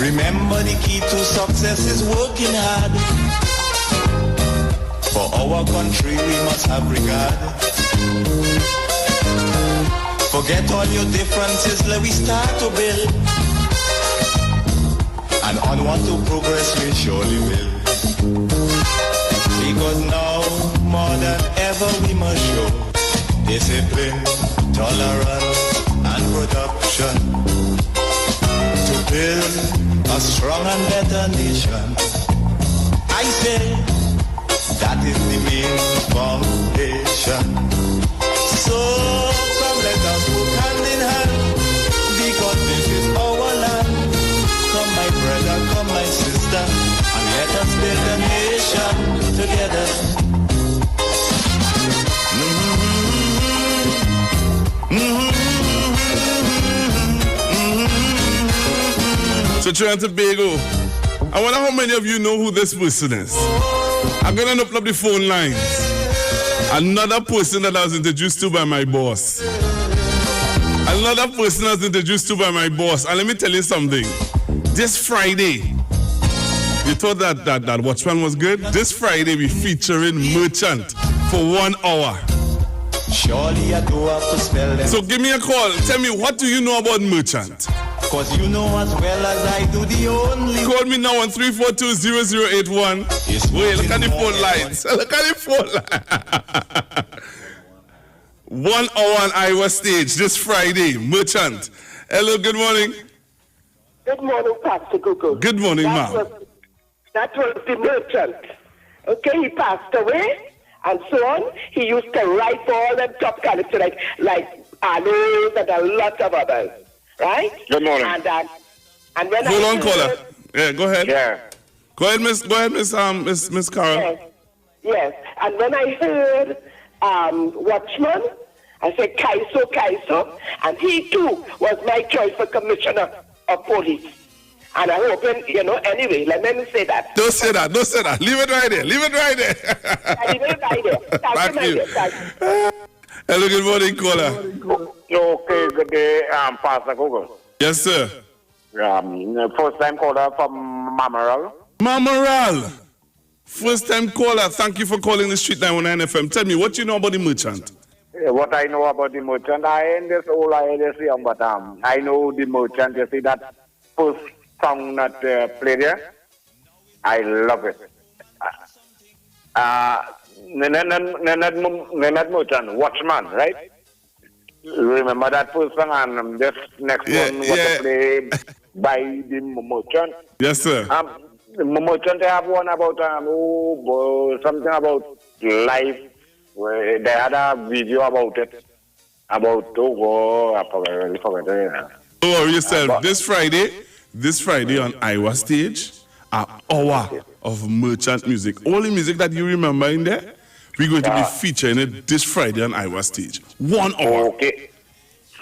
Remember the key to success is working hard. For our country we must have regard. Forget all your differences, let we start to build. And onward to progress we surely will. Because now, more than ever, we must show discipline, tolerance, and production to build a strong and better nation. I say, that is the main foundation. So, come let us work hand in hand, because this is our land. Come my brother, come my sister, and let us build a nation together. So Trinidad and Tobago, I wonder how many of you know who this person is. I'm going to open up the phone lines. Another person that I was introduced to by my boss. Another person I was introduced to by my boss. And let me tell you something. This Friday, you thought that Watchman was good? This Friday, we're featuring Merchant for 1 hour. Surely I do have to spell them. So give me a call. Tell me, what do you know about Merchant? Cause you know as well as I do the only. Call me now on 342-0081. Wait, look at the phone lines. Look at the phone lines. 1 hour on Iowa stage this Friday. Merchant. Hello, good morning. Good morning, Pastor Google. Good morning, ma'am. That was the Merchant. Okay, he passed away and so on. He used to write for all them top characters like Arnold and a lot of others. Right? Good morning. And when Hold on, caller. Yeah, go ahead. Yeah. Go ahead, Miss Carol. Yes. And when I heard Watchman, I said Kaiso, and he too was my choice for commissioner of police. And I hope, anyway, let me say that. Don't say that. Leave it right there. Leave it right there. Thank you. Hello, good morning, caller. Okay, good day, Pastor Google. Yes, sir. First time caller from Mamaral. Mamaral. First time caller. Thank you for calling the Street 919 FM. Tell me, what you know about the Merchant? What I know about the Merchant, I ain't this old, I ain't this young, but I know the Merchant. You see that first song that played there? I love it. Nenad Merchant, Watchman, right? Remember that first song, and this next one was played by the Merchant. Yes, sir. The Merchant, they have one about something about life. They had a video about it. I forgot it. Don't worry yourself. This Friday on Iowa stage, an hour of Merchant music. All the music that you remember in there, we're going to be featuring it this Friday on Iowa stage. 1 hour.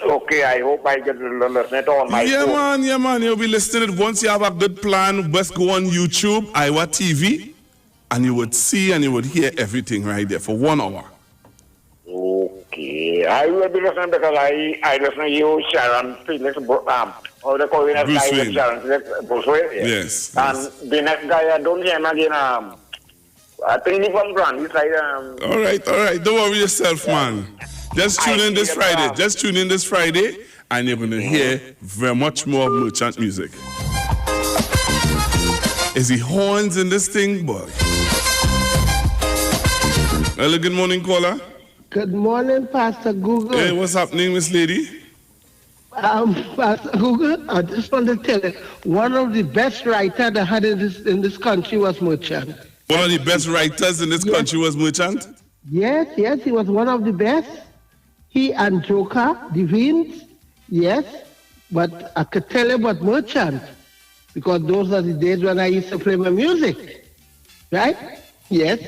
Okay, I hope I get to listen to all my phone. Yeah, man. You'll be listening it. Once you have a good plan, best go on YouTube, Iowa TV, and you would see and you would hear everything right there for 1 hour. Okay. I will be listening because I listen to you, Sharon Felix, or the Korean guy, Sharon Felix, Bruce Wayne. Yes. And the next guy, I don't hear him again. I think he's from Grand. He's like, All right. Don't worry yourself, man. Just tune in this Friday. And you're going to hear very much more of Merchant music. Is he horns in this thing, boy? Hello, good morning, caller. Good morning, Pastor Google. Hey, what's happening, Miss Lady? Pastor Google, I just want to tell you, one of the best writers I had in this country was Merchant. One of the best writers in this country was Merchant? Yes, he was one of the best. He and Joker, Devine, yes. But I could tell you about Merchant, because those are the days when I used to play my music. Right? Yes.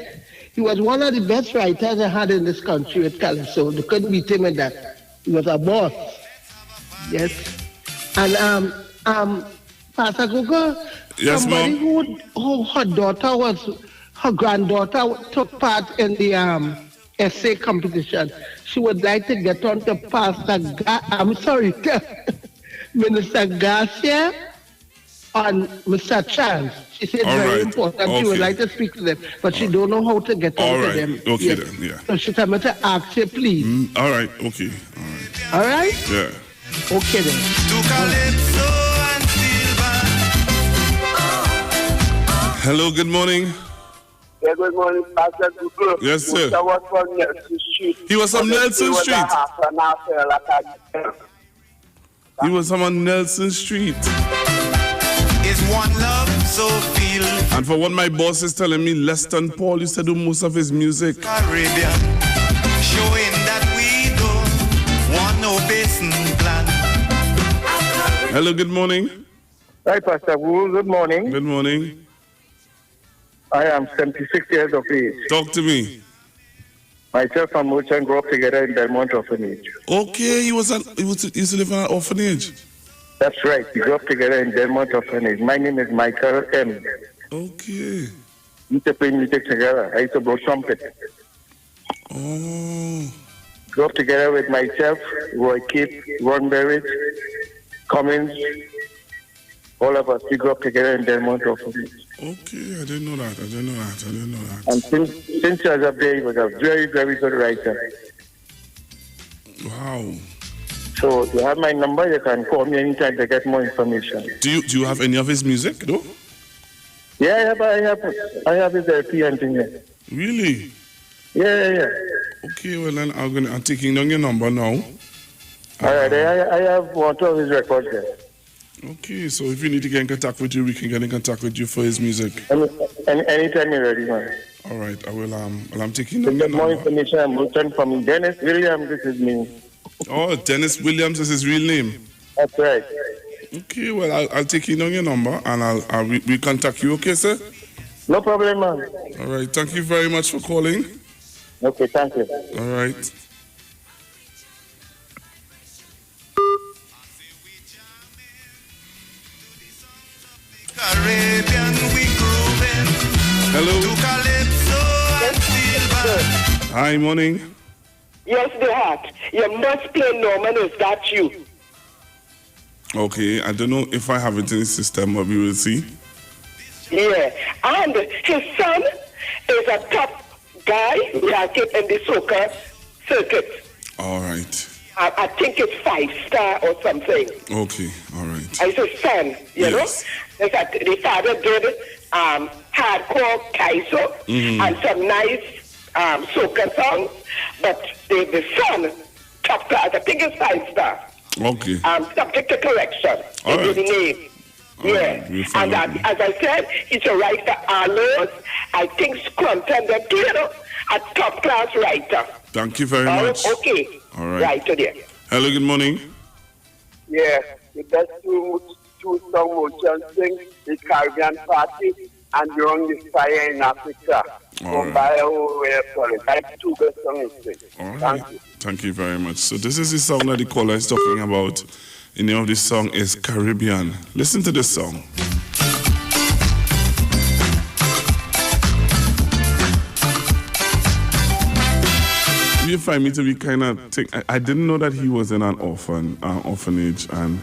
He was one of the best writers I had in this country with Calypso. They couldn't beat him in that. He was a boss. Yes. And Pastor Google, yes, somebody who her granddaughter took part in the essay competition. She would like to get on to Minister Garcia on Mr. Chance. She said All very right. important. She would Okay. like to speak to them, but she don't know how to get All onto right. them. Okay Yes. then, yeah. So she told me to ask you, please. All right, okay. All right. All right? Yeah. Okay then. To Calypso and Steel Band. Hello, good morning. Yeah, good morning, Pastor Google. Yes, sir. I was from Nelson Street. He was from Nelson Street. He was on Nelson Street. Is one love so feel And for what my boss is telling me, Leston Paul used to do most of his music. Caribbean, showing that we don't want no basin plan. Hello, good morning. Hi, Pastor Google. Good morning. Good morning. I am 76 years of age. Talk to me. Myself and Merchant grew up together in Belmont Orphanage. Okay, he used to live in an orphanage. That's right. We grew up together in Belmont Orphanage. My name is Michael M. Okay. We used to play music together. I used to blow trumpet. Oh. Grew up together with myself, Roy Cape, Ron Berridge, Cummins. All of us, we grew up together in Belmont Orphanage. Okay, I didn't know that. And since he was up there, he was a very, very good writer. Wow. So you have my number, you can call me anytime to get more information. Do you have any of his music, though? Yeah, I have his LP and thing here. Really? Yeah. Okay, well then I'm taking down your number now. All right, I have one of his records there. Okay, so if you need to get in contact with you, we can get in contact with you for his music. Anytime you're ready, man. All right, I will. I'm taking To down your get more number. information, I'm looking from Dennis Williams, this is me. Oh, Dennis Williams is his real name. That's right. Okay, well I'll take down your number and we'll contact you. Okay, sir. No problem, man. All right. Thank you very much for calling. Okay, thank you. All right. Caribbean, we grooving. Hello. To Calypso and Steel Band. Hi, morning. Yes, the heart. You must play Norman. Is that you? Okay, I don't know if I have it in the system, but we will see. Yeah. And his son is a top guy like it in the soccer circuit. All right. I think it's 5-star or something. Okay, all right. It's his son, you Yes. know. The father did hardcore Kaiso and some nice soca songs, but the son, top class, I think it's 5-star. Okay. Subject to correction. All It is right. the name. All Yeah. right, we'll follow And you. as I said, he's a writer, Arlos. I think Scrunton, the piano, a top class writer. Thank you very much. Okay. All right. Right there. Hello, good morning. Yeah, the best two song motion sing the Caribbean Party and During the Fire in Africa. All right. That's two good songs. All right. Thank you very much. So this is the song that the caller is talking about. The name of this song is Caribbean. Listen to this song. You find me to be kind of I didn't know that he was in an orphanage, and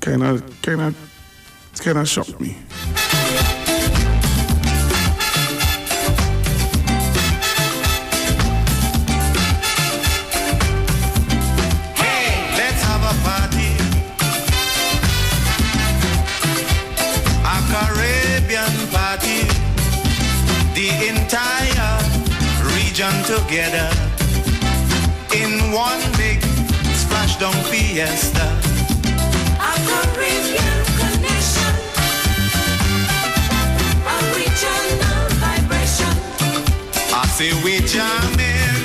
kind of shocked me. Let's have a party. A Caribbean party. The entire region together in one big splash down fiesta. A Caribbean connection, a regional vibration. I say we jamming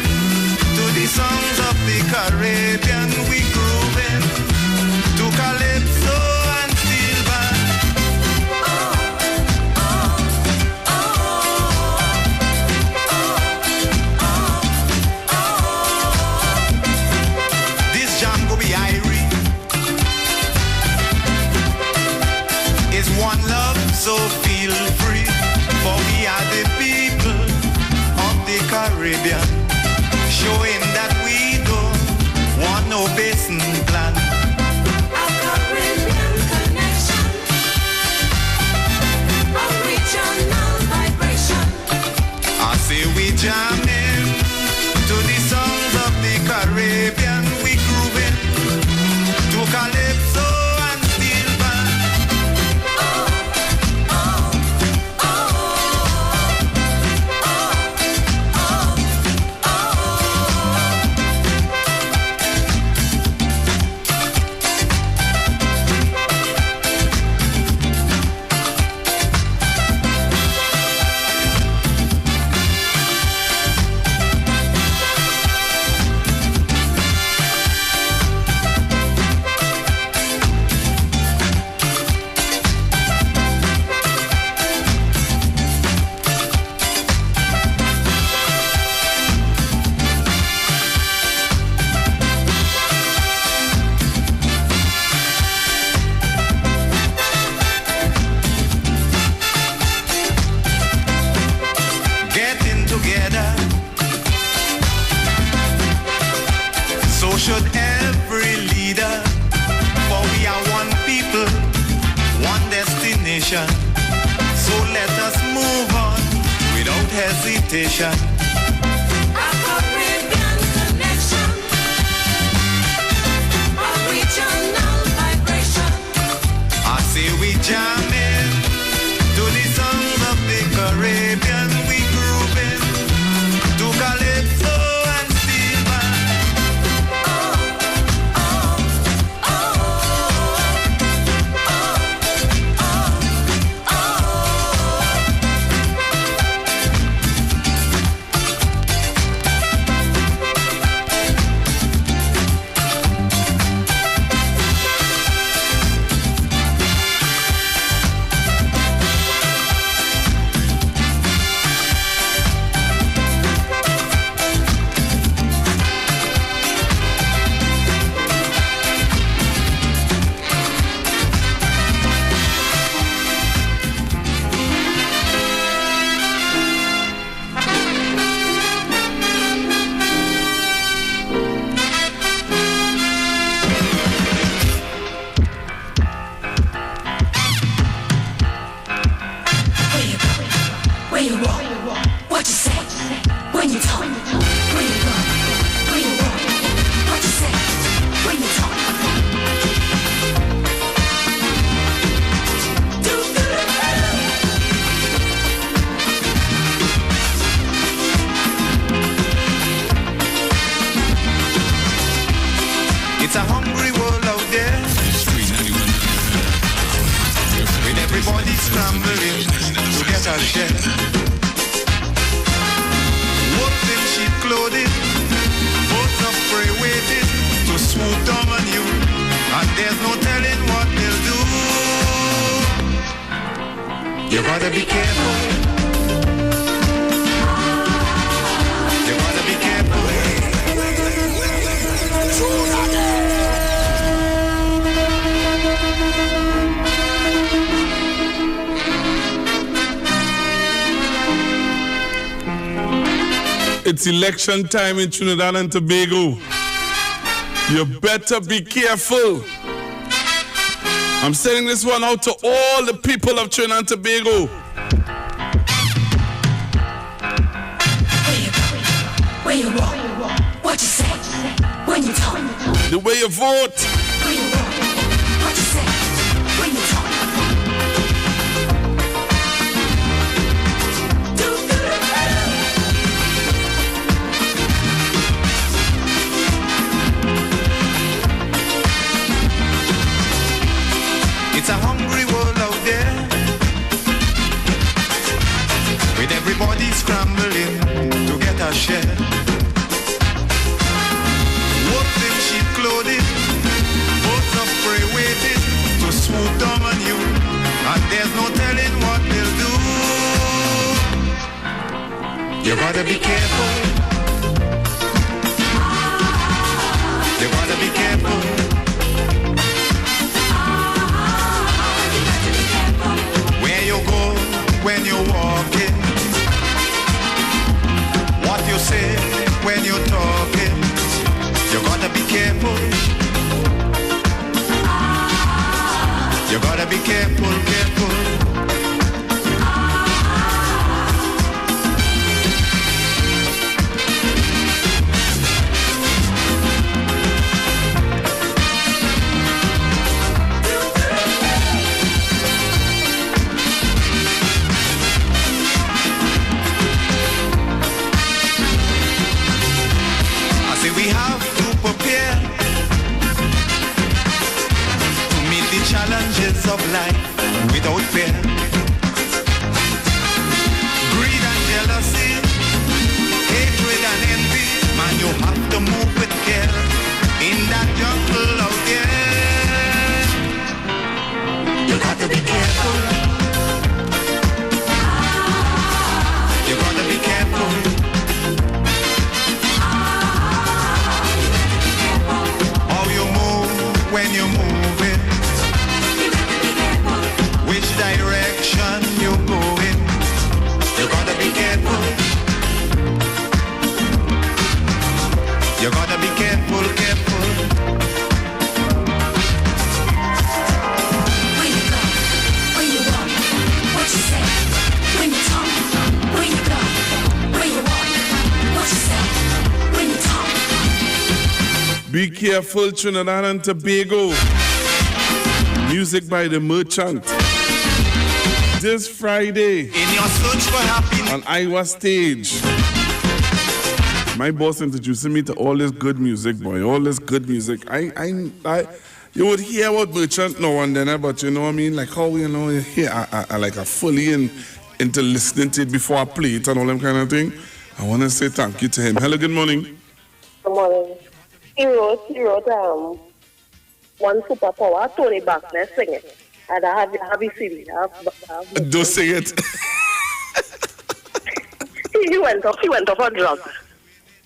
to the songs of the Caribbean. We grooving to Calypso and Steel Band. This jam go be Irie. Is one love, so feel free. For we are the people of the Caribbean. meditation. A Caribbean connection. A regional vibration. I say we jamming to the songs of the Caribbean. We grooving to calypso and steel band. Where you walk, what you say, when you talk, when you run, when you walk, what you say, when you talk. It's a hungry world out there, with everybody scrambling to get a share. Wolves in sheep clothing, boats of prey waiting to swoop down on you, and there's no telling what they'll do. You gotta be careful. You gotta be careful. It's election time in Trinidad and Tobago. You better be careful. I'm sending this one out to all the people of Trinidad and Tobago. Where you walk, what you say, when you talk. The way you vote. Where you walk, what you say, when you talk. It's a hungry world out there, with everybody scrambling to get a share. Wolves in sheep clothing, boats of prey waiting to swoop down on you, and there's no telling what they'll do. You gotta be careful. You gotta be careful. Where you go when you're walking, what you say when you're talking, you gotta be careful. You gotta be careful, careful. We have to prepare to meet the challenges of life without fear. Greed and jealousy, hatred and envy, man, you have to move with care in that jungle out there. You got to be careful. You got to be careful. When you're moving, which direction you're going, you gotta be careful. You gotta be careful, careful. Careful, Trinidad and Tobago. Music by the Merchant. This Friday In your search for happiness. on Iowa Stage. My boss introducing me to all this good music, boy. All this good music. You would hear about Merchant now and then, but you know what I mean? Like how, you know, you hear, I like a fully into listening to it before I play it and all them kind of thing. I want to say thank you to him. Hello, good morning. Good morning. He wrote one superpower, Tony Buckner singing. And I have his CD. Don't sing it. He went off on drugs.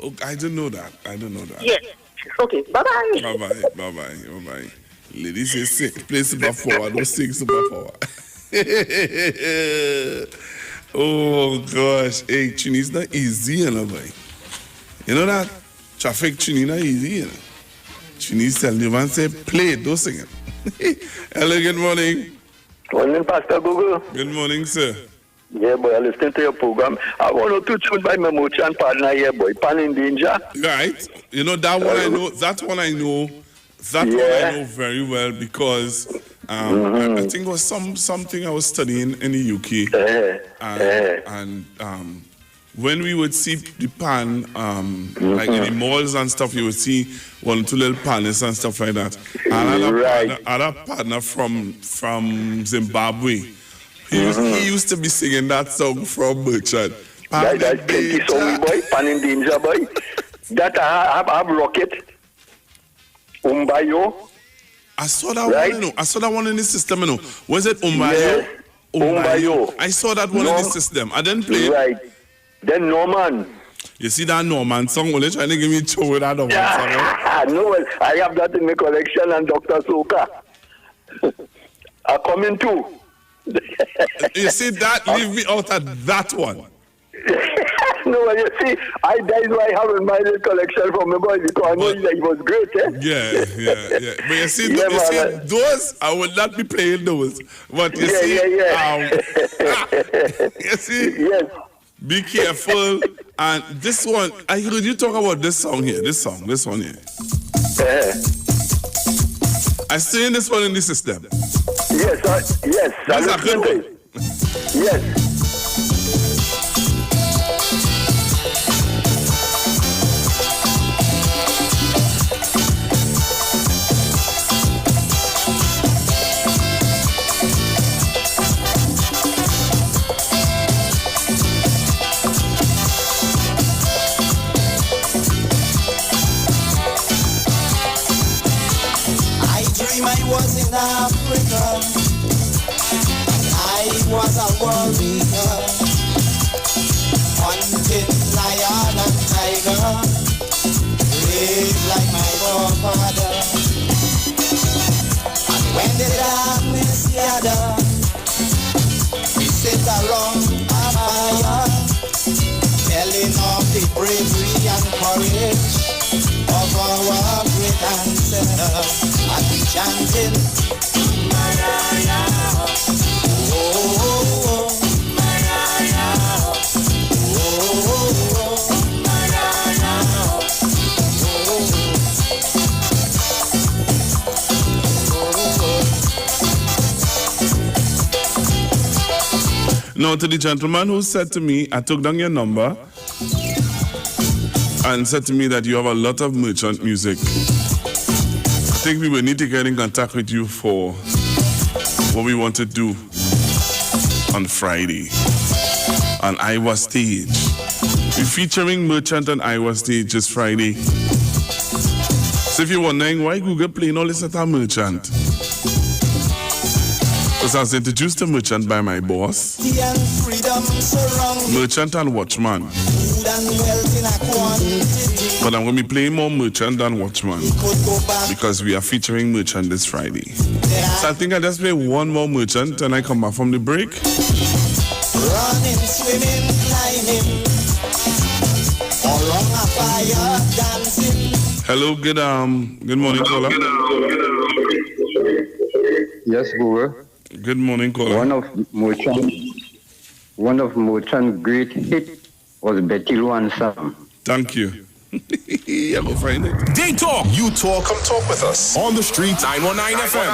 Oh, I don't know that. Yes. Okay. Bye-bye. Bye-bye. Ladies say sing, play superpower, don't sing superpower. Oh, gosh. Hey, Chinese not easy, you know, boy. You know that? Traffic Chinese not easy, you know. Chinese tell the man say, play it, don't sing it. Hello, good morning. Morning, Pastor Google. Good morning, sir. Yeah, boy, I listen to your program. I want to tune by my Merchant partner here, boy. Pan in Danger. Right. You know, that one I know. That one I know. That one I know very well because I think it was something I was studying in the UK. And when we would see the pan, like in the malls and stuff, you would see one or two little pans and stuff like that. And I had a partner from Zimbabwe. He used to be singing that song from Merchant. That's plenty song, boy. Pan in Danger, boy. That I have Rocket. Umbayo. I saw that one, you know. I saw that one in the system, you know. Was it Umbayo? Yes. Umbayo. I saw that one in the system. I didn't play it. Right. Then Norman. You see that Norman song? Well, they're trying to give me a show with that Norman song, right? No, I have that in my collection and Dr. Soka. are coming too. You see that? Leave me out of that one. No, you see, that is why I have in my little collection from my boy because I know that it was great, eh? Yeah. But you see, those, I will not be playing those. But you you see, yes. Be careful. And this one, I heard you talk about this song here. This one here. I see this one in the system. Yes. That's a good one. Yes. I was in Africa. I was a warrior, hunting lion and tiger, brave like my forefather. And when the darkness gathered, we sit around a fire, telling of the bravery and courage of our great ancestors, and we chanted, Maraya, oh, Maraya, oh, Maraya, Now, to the gentleman who said to me, I took down your number and said to me that you have a lot of merchant music. I think we will need to get in contact with you for what we want to do on Friday on Iowa Stage. We're featuring Merchant on Iowa Stage this Friday. So if you're wondering why Google playing all this at our Merchant, because I was introduced to Merchant by my boss, Merchant and Watchman. But I'm going to be playing more Merchant than Watchman because we are featuring Merchant this Friday. So I think I'll just play one more Merchant and I come back from the break. running, swimming, climbing, along a fire, dancing. Hello, good morning, caller. Yes, Google. Good morning, caller. One of Merchant's great hit was Betty Lou and Sam. Thank you. I go find it. They talk. You talk. Come talk with us. On the street. 919 FM.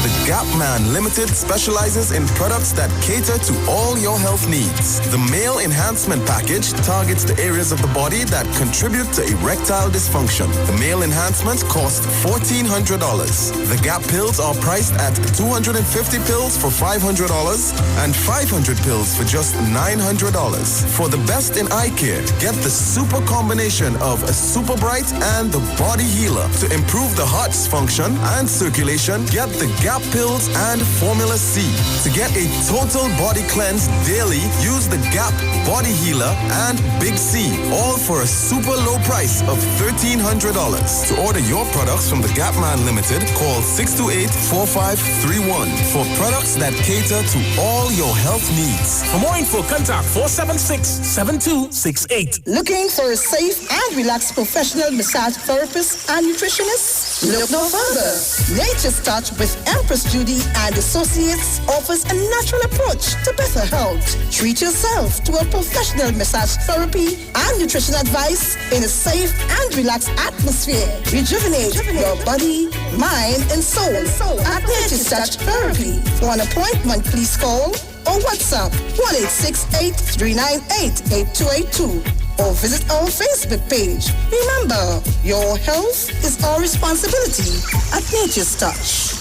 The Gap Man Limited specializes in products that cater to all your health needs. The Male Enhancement Package targets the areas of the body that contribute to erectile dysfunction. The Male Enhancement costs $1,400. The Gap pills are priced at 250 pills for $500 and 500 pills for just $900. For the best in eye care, get the super combination of a Super Bright and the Body Healer. To improve the heart's function and circulation, get the Gap pills and Formula C. To get a total body cleanse daily, use the Gap Body Healer and Big C, all for a super low price of $1,300. To order your products from the Gap Man Limited, call 628-4531 for products that cater to all your health needs. For more info, contact 476-7268. Looking for a safe and relaxed professional massage therapist and nutritionist? Look no further. Nature's Touch with Empress Judy and Associates offers a natural approach to better health. Treat yourself to a professional massage therapy and nutrition advice in a safe and relaxed atmosphere. Rejuvenate your body, mind, and soul at Nature's Touch Therapy. For an appointment, please call or WhatsApp 1-868-398-8282 or visit our Facebook page. Remember, your health is our responsibility at Nature's Touch.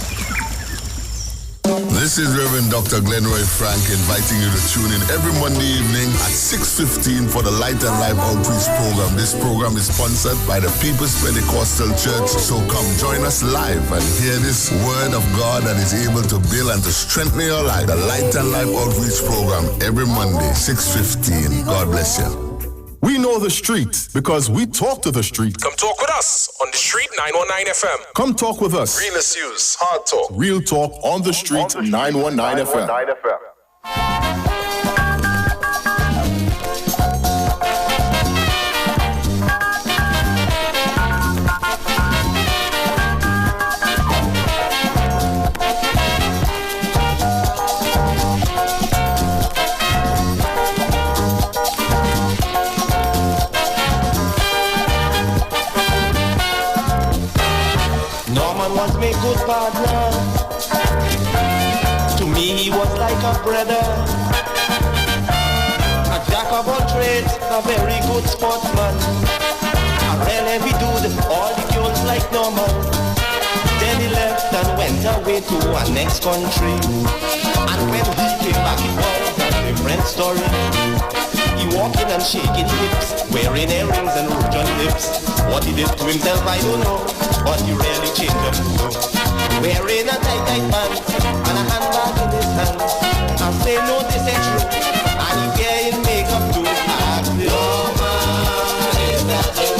This is Reverend Dr. Glenroy Frank inviting you to tune in every Monday evening at 6:15 for the Light and Life Outreach Program. This program is sponsored by the People's Pentecostal Church, so come join us live and hear this word of God that is able to build and to strengthen your life. The Light and Life Outreach Program every Monday, 6:15. God bless you. We know the street because we talk to the street. Come talk with us on the street 919 FM. Come talk with us. Realest news, hard talk. Real talk on the street 919 FM. Was my good partner. To me he was like a brother, a jack of all trades, a very good sportsman, a real heavy dude, all the girls like Norman. Then he left and went away to our next country, and when he came back it was a different story. He walking and shaking hips, wearing earrings and rouge on lips. What he did to himself I don't know, but he really changed him. Wearing a tight pants and a handbag in his hand. I say no, this ain't true. And he wearing makeup too. Ask me, oh man, is that you?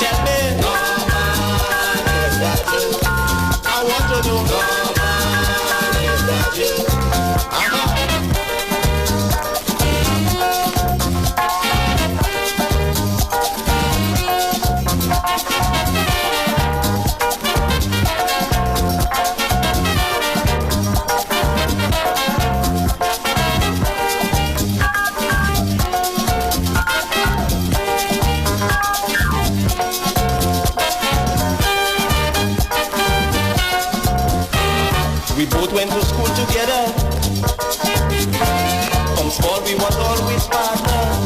Tell me, oh man, is that you? I want to know, oh man, is that you? We both went to school together. From small we was always partners.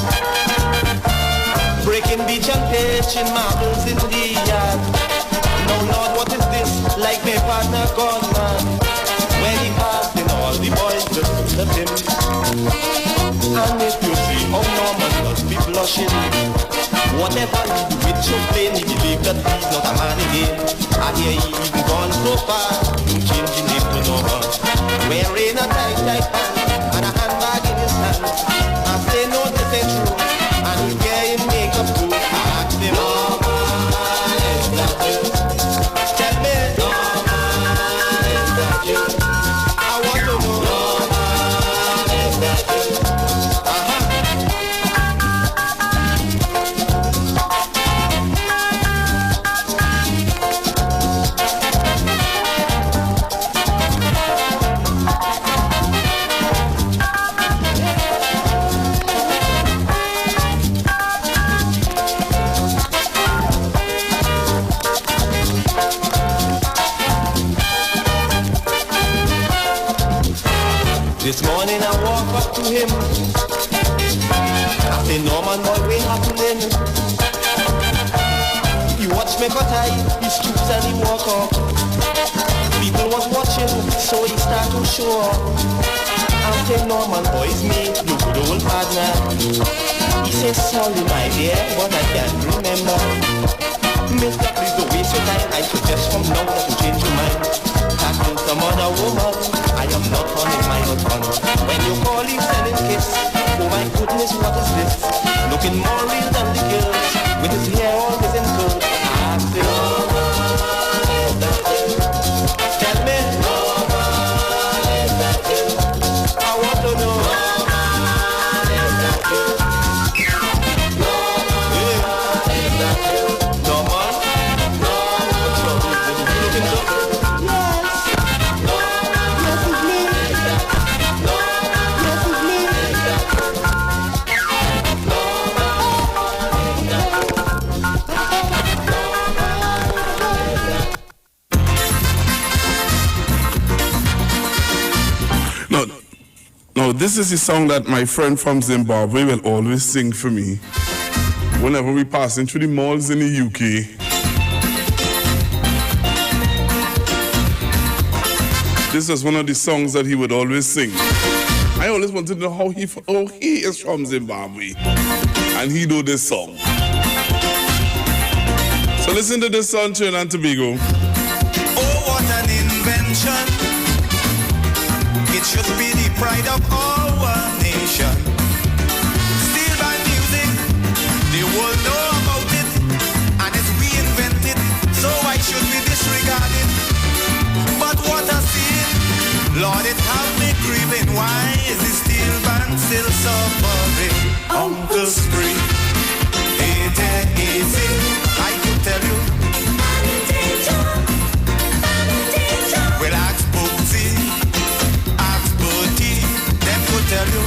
Breaking beach and pitching marbles in the yard. Now Lord, what is this? Like my partner gone man. When he passed in all the boys just looked at him. And if you see how Norman must be blushing. Whatever he do with so plain, he believe that he's not a man again. I hear he even gone so far, changing name to Norman. Wearing a tight pants and a handbag in his hand. I say no, this ain't true. And he's wearing makeup too. I asked him, Norman, is that you? Tell me, Norman, is that you? I want to know, Norman, is that you? This morning I walk up to him. I say, Norman, boy, we happening. He watch me cut eye, he stoops and he walk up. People was watching, so he start to show up. I'm saying, Norman, boy, it's me, your good old partner. He says, sorry, my dear, but I can't remember. Mister, please don't waste your time. I suggest from now that you change your mind. Tackle some other woman. I am not running my husband. When you call him selling kiss, oh my goodness, what is this? Looking more real than the girls, with his hair always in curls. I still tell me, I want to know. Now, this is the song that my friend from Zimbabwe will always sing for me whenever we pass into the malls in the UK. This is one of the songs that he would always sing. I always wanted to know how he is from Zimbabwe, and he do this song. So listen to this song, Trinidad and Tobago. Oh, what an invention. It should be the pride of our nation. Steel band music, the world know about it, and it's reinvented, so why should we disregard it? But what a scene, Lord, it have me grieving. Why is the steel band still suffering? Uncle Spring, it ain't easy, I could tell you. Well, ask Bootsy, ask Bertie, them could tell you.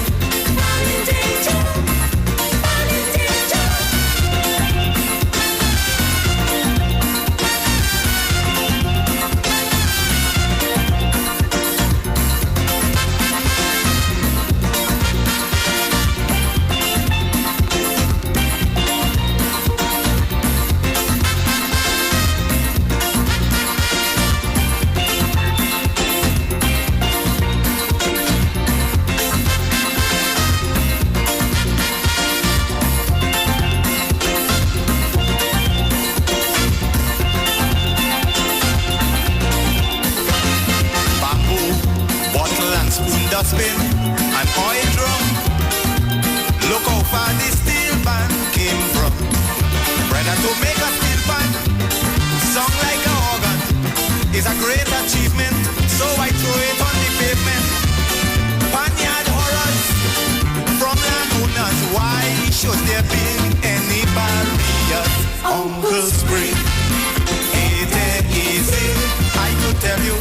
Spin an oil drum. Look how far this steel band came from. Brother, to make a steel band song like an organ is a great achievement, so I throw it on the pavement. Panyard horrors from landowners. Why should there be any barriers? Uncle Spring, it ain't easy, I could tell you.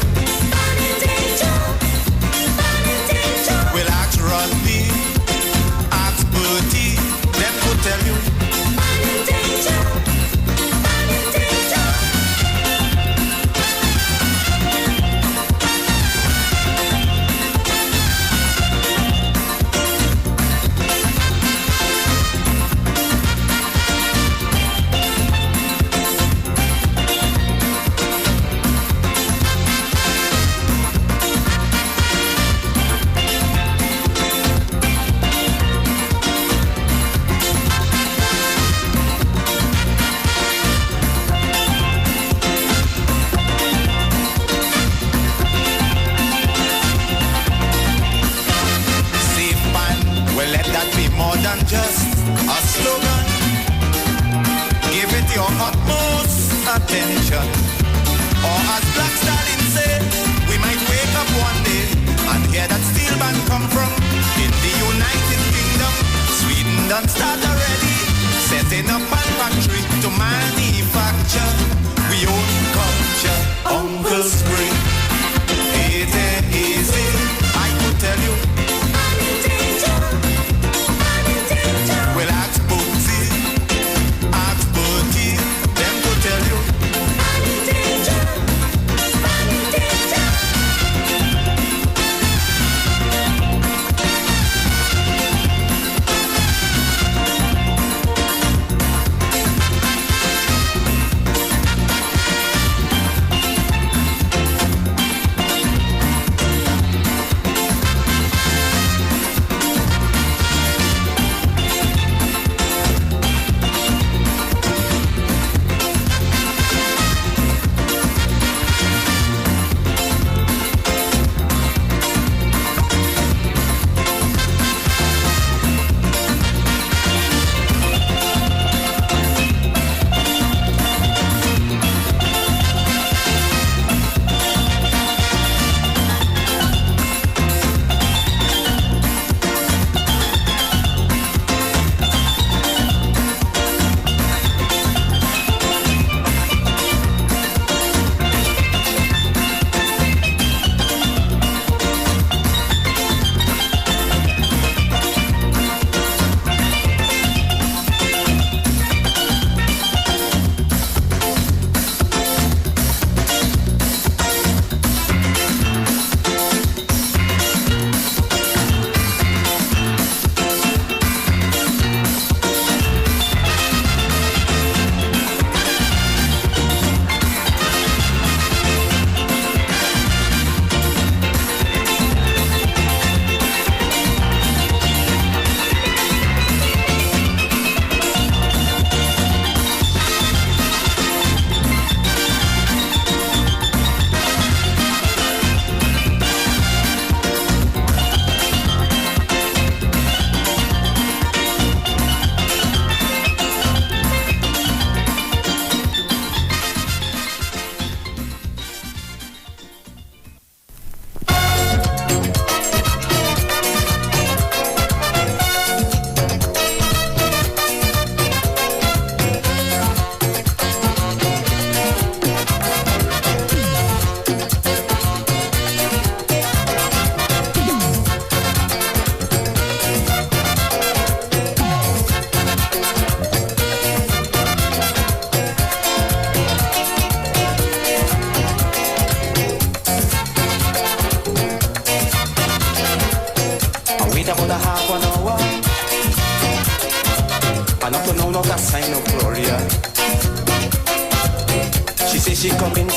Well, ask Rodney, ask Bertie, them could tell you. Just a slogan. Give it your utmost attention. Or as Black Stalin say, we might wake up one day and hear that steel band come from in the United Kingdom. Sweden done start already, setting up a factory to manufacture we own culture. Uncle Spring, it ain't easy, I could tell you. Well, ask Bootsy, ask Bertie, them could tell you.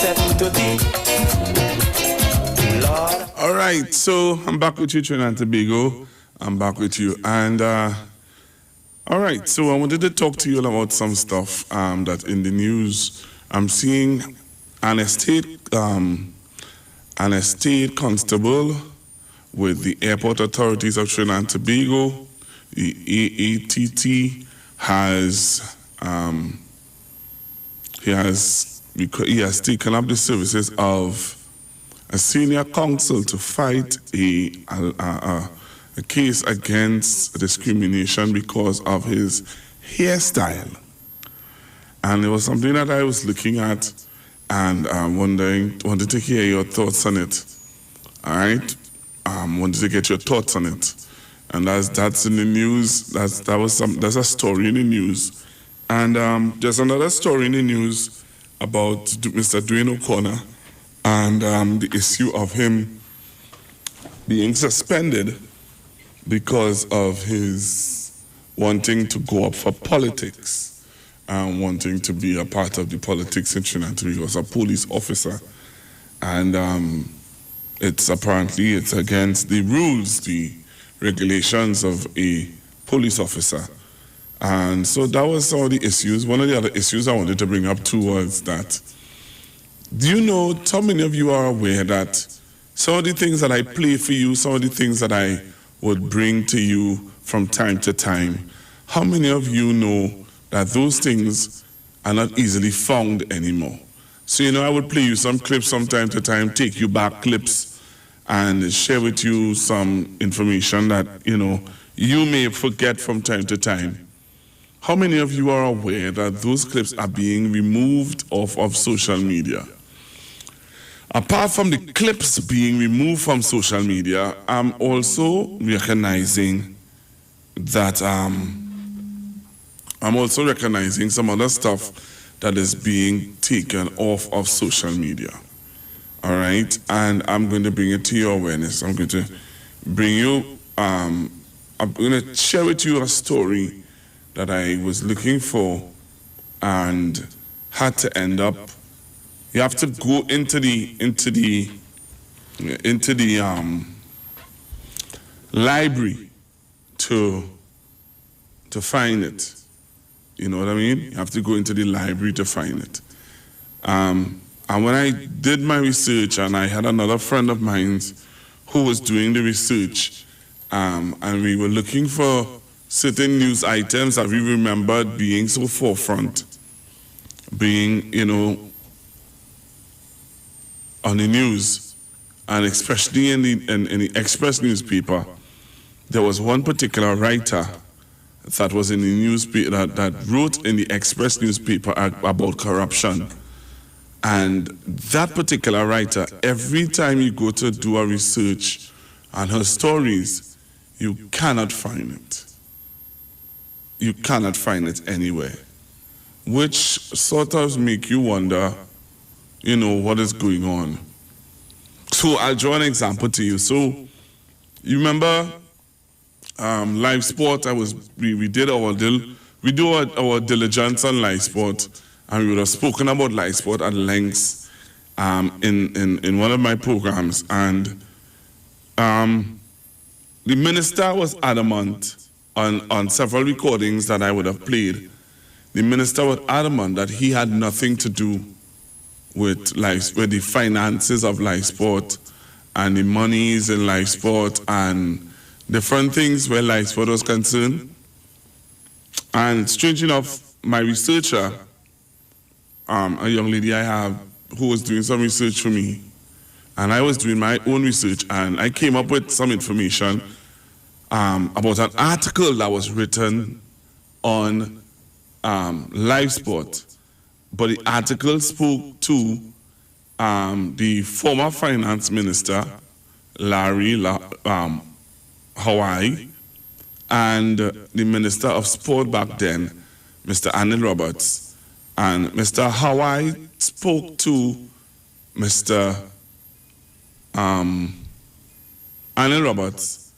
7 to D. Lord. All right, so I'm back with you, Trinidad and Tobago. I'm back with you. And, all right, so I wanted to talk to you about some stuff that in the news. I'm seeing an estate constable with the airport authorities of Trinidad and Tobago, the AATT, he has taken up the services of a senior counsel to fight a case against discrimination because of his hairstyle. And it was something that I was looking at and wanted to hear your thoughts on it. All right? Wanted to get your thoughts on it. And that's in the news. That's a story in the news. And there's another story in the news about Mr. Dwayne O'Connor and the issue of him being suspended because of his wanting to go up for politics and wanting to be a part of the politics in Trinidad. He was a police officer. And it's against the rules, the regulations of a police officer. And so that was some of the issues. One of the other issues I wanted to bring up too was that, do you know, how many of you are aware that some of the things that I play for you, some of the things that I would bring to you from time to time, how many of you know that those things are not easily found anymore? So, I would play you some clips from time to time, take you back clips, and share with you some information that, you may forget from time to time. How many of you are aware that those clips are being removed off of social media? Apart from the clips being removed from social media, I'm also recognizing that some other stuff that is being taken off of social media. All right, and I'm going to bring it to your awareness. I'm going to bring you, I'm going to share with you a story that I was looking for and had to end up. You have to go into the library to find it. You know what I mean? You have to go into the library to find it. And when I did my research, and I had another friend of mine who was doing the research, and we were looking for certain news items that we remembered being so forefront, being, on the news, and especially in the Express newspaper. There was one particular writer that was in the newspaper that wrote in the Express newspaper about corruption. And that particular writer, every time you go to do a research on her stories, you cannot find it. You cannot find it anywhere, which sort of make you wonder, what is going on. So I'll draw an example to you. So you remember live sport? We do our diligence on live sport. And we would have spoken about live sport at length in one of my programs. And the minister was adamant on several recordings that I would have played. The minister was adamant that he had nothing to do with the finances of live sport and the monies in live sport and different things where live sport was concerned. And strange enough, my researcher, a young lady I have who was doing some research for me, and I was doing my own research, and I came up with some information about an article that was written on live sport. But the article spoke to the former finance minister, Larry Hawaii, and the minister of sport back then, Mr. Anil Roberts. And Mr. Hawaii spoke to Mr. Anil Roberts,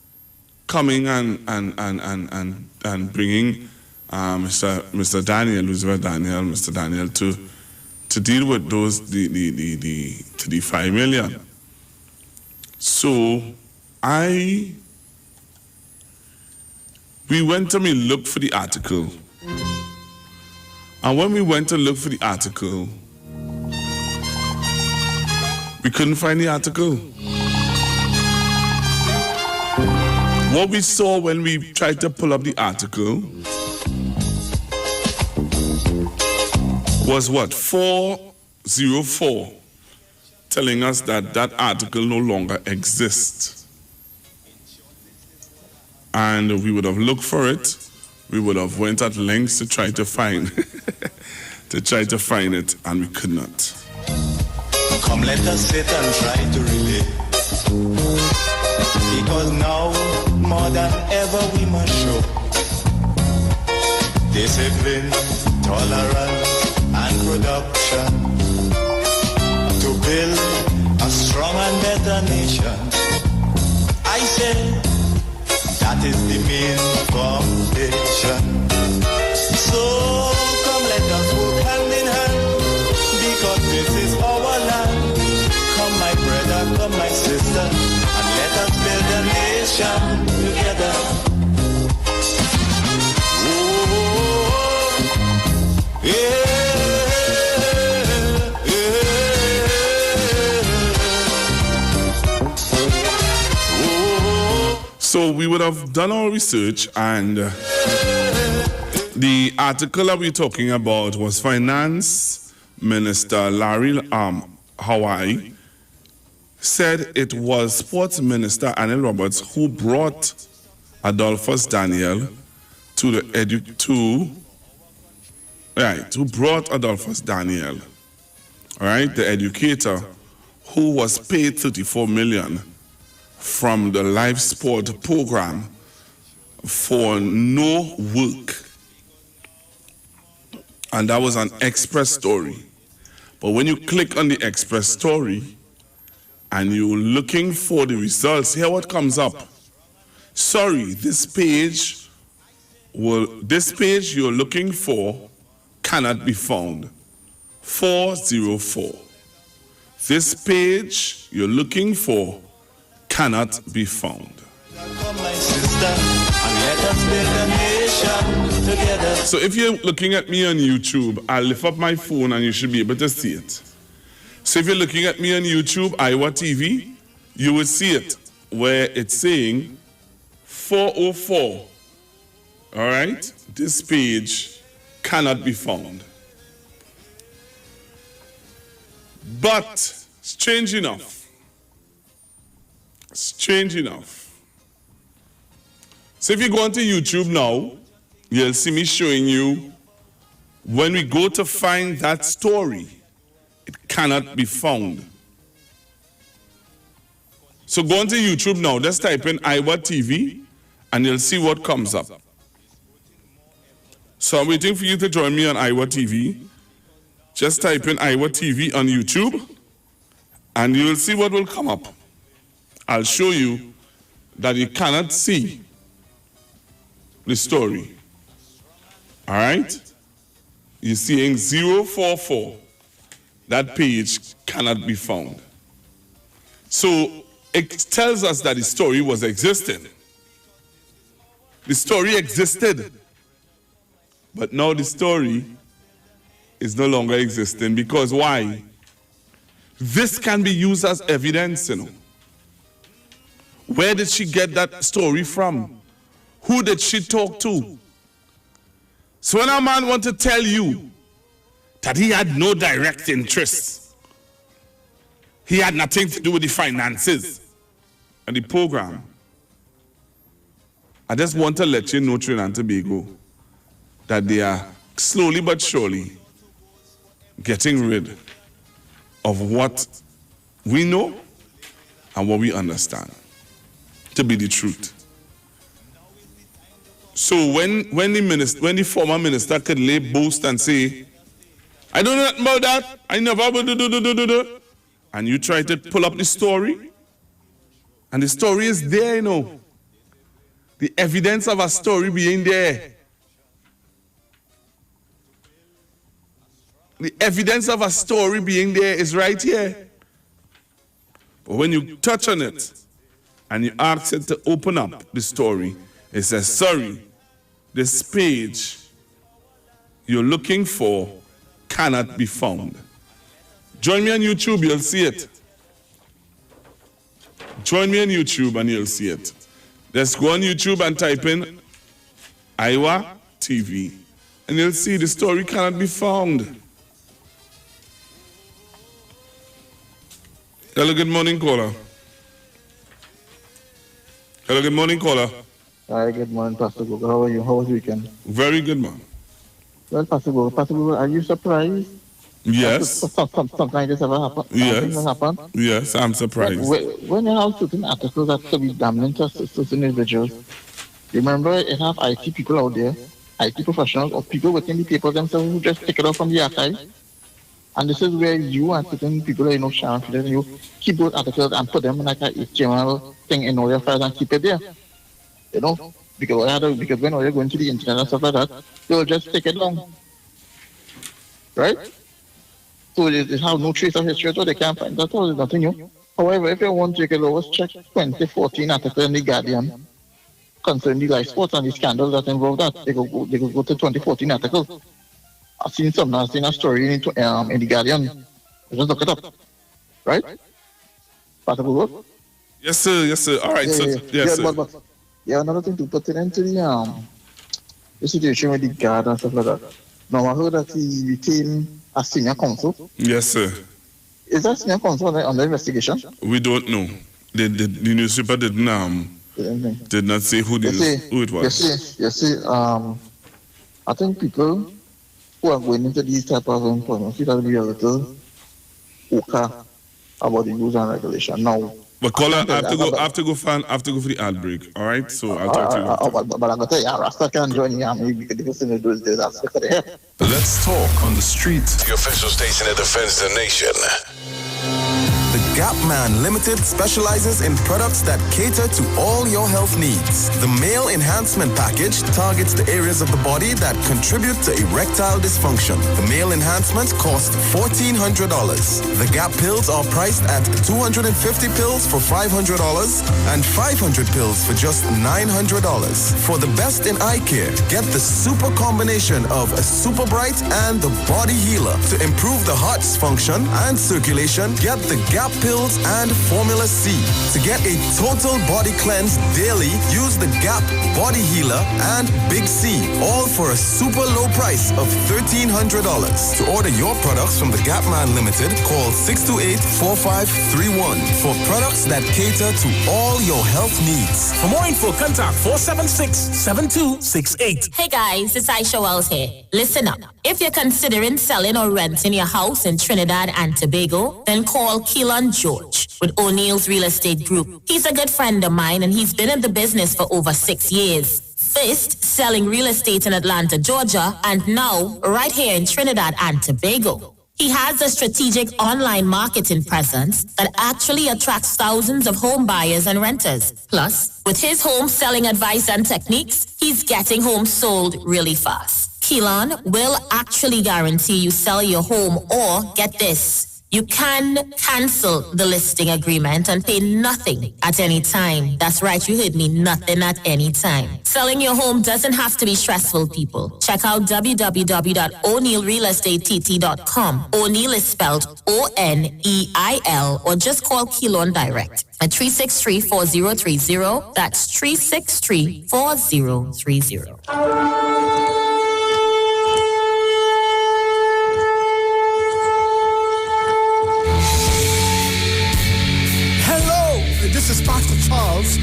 coming and bringing Mr. Daniel, Roosevelt Daniel, Mr. Daniel to to deal with those the 5 million. So we went to look for the article. And when we went to look for the article, we couldn't find the article. What we saw when we tried to pull up the article was what? 404, telling us that that article no longer exists. And we would have looked for it. We would have went at lengths to try to find it, and we could not. Come, let us sit and try to relate. Because now, more than ever, we must show discipline, tolerance, and production to build a strong and better nation. I say that is the main foundation. So come, let us work hand in hand, because this is our land. Come, my brother, come, my sister, and let us build a nation together. Oh, yeah. So we would have done our research, and the article that we're talking about was Finance Minister Larry Hawaii said it was Sports Minister Anil Roberts who brought Adolphus Daniel who brought Adolphus Daniel, all right, the educator who was paid 34 million from the live sport program for no work. And that was an Express story. But when you click on the Express story and you're looking for the results, here what comes up. Sorry, this page you're looking for cannot be found. 404. This page you're looking for cannot be found. So if you're looking at me on YouTube, I'll lift up my phone and you should be able to see it. So if you're looking at me on YouTube, Iowa TV, you will see it where it's saying 404. All right? This page cannot be found. But strange enough, so if you go onto YouTube now, you'll see me showing you when we go to find that story, it cannot be found. So go onto YouTube now, just type in Iowa TV and you'll see what comes up. So I'm waiting for you to join me on Iowa TV. Just type in Iowa TV on YouTube and you will see what will come up. I'll show you that you cannot see the story. All right? You're seeing 044. That page cannot be found. So it tells us that the story was existing. The story existed. But now the story is no longer existing. Because why? This can be used as evidence, you know. Where did she get that story from? Who did she talk to? So when a man wants to tell you that he had no direct interest, he had nothing to do with the finances and the program, I just want to let you know, Trinidad and Tobago, that they are slowly but surely getting rid of what we know and what we understand to be the truth. So when the former minister could lay boast and say, I don't know nothing about that, I never do, and you try to pull up the story, and the story is there, you know. The evidence of a story being there. The evidence of a story being there is right here. But when you touch on it and you ask it to open up the story, it says, sorry, this page you're looking for cannot be found. Join me on YouTube, you'll see it. Join me on YouTube and you'll see it. Just go on YouTube and type in Iowa TV and you'll see the story cannot be found. Hello, good morning, caller. Hello, good morning, caller. Hi, good morning, Pastor Google. How are you? How was the weekend? Very good, man. Well, Pastor Google, are you surprised? Yes. Something like this ever happen? Yes. Yes, I'm surprised. When you have certain articles that could be damning to certain individuals, remember it have IT people out there, IT professionals, or people within the paper themselves who just take it off from the archive. And this is where you and certain people, Sharon, you keep those articles and put them in like a HTML thing in all your files and keep it there. Because when you're going to the internet and stuff like that, they'll just take it down. Right? So they have no trace of history, so they can't find that. There's nothing new. However, if you want to take a look, check 2014 article in The Guardian concerning the live sports and the scandals that involve that. They go to 2014 article. I've seen a story in The Guardian. Just look it up. Right? Part of the work? Yes, sir. All right, yes, sir. But another thing to put it into the situation with the guard and stuff like that. Now, I heard that he became a senior counsel. Yes, sir. Is that senior counsel on the investigation? We don't know. The newspaper did not say who it was. You see, I think people who are going into these type of employment should be a little okay about the rules and regulation. Now, but caller, I have to go for the ad break. All right, so I'll talk to you. But I'm gonna tell you, Rasta can join you. Let's talk on the street. The official station that defends the nation. The Gap Man Limited specializes in products that cater to all your health needs. The Male Enhancement Package targets the areas of the body that contribute to erectile dysfunction. The Male Enhancement costs $1,400. The Gap pills are priced at 250 pills for $500 and 500 pills for just $900. For the best in eye care, get the super combination of a Super Bright and the Body Healer. To improve the heart's function and circulation, get the Gap pills and Formula C. To get a total body cleanse daily, use the Gap Body Healer and Big C, all for a super low price of $1,300. To order your products from the Gap Man Limited, call 628-4531 for products that cater to all your health needs. For more info, contact 476-7268. Hey guys, it's Aisha Wells here. Listen up. If you're considering selling or renting your house in Trinidad and Tobago, then call Keelan George with O'Neill's Real Estate Group. He's a good friend of mine and he's been in the business for over 6 years. First, selling real estate in Atlanta, Georgia, and now right here in Trinidad and Tobago. He has a strategic online marketing presence that actually attracts thousands of home buyers and renters. Plus, with his home selling advice and techniques, he's getting homes sold really fast. Keelan will actually guarantee you sell your home or, get this, you can cancel the listing agreement and pay nothing at any time. That's right, you heard me, nothing at any time. Selling your home doesn't have to be stressful, people. Check out www.o'neillrealestatetT.com. O'Neill is spelled O-N-E-I-L, or just call Keelan direct at 363-4030. That's 363-4030. This is Pastor Charles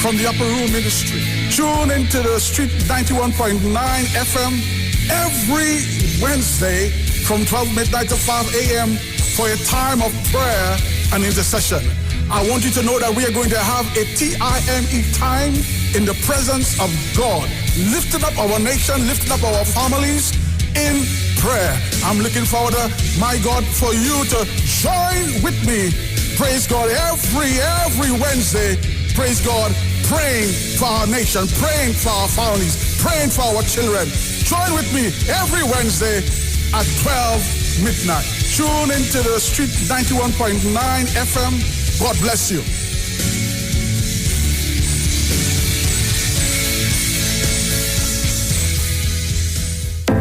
from the Upper Room Ministry. Tune into the Street 91.9 FM every Wednesday from 12 midnight to 5 a.m. for a time of prayer and intercession. I want you to know that we are going to have a TIME time in the presence of God, lifting up our nation, lifting up our families in prayer. I'm looking forward to, my God, for you to join with me. Praise God, every Wednesday, praise God, praying for our nation, praying for our families, praying for our children. Join with me every Wednesday at 12 midnight. Tune into the Street 91.9 FM. God bless you.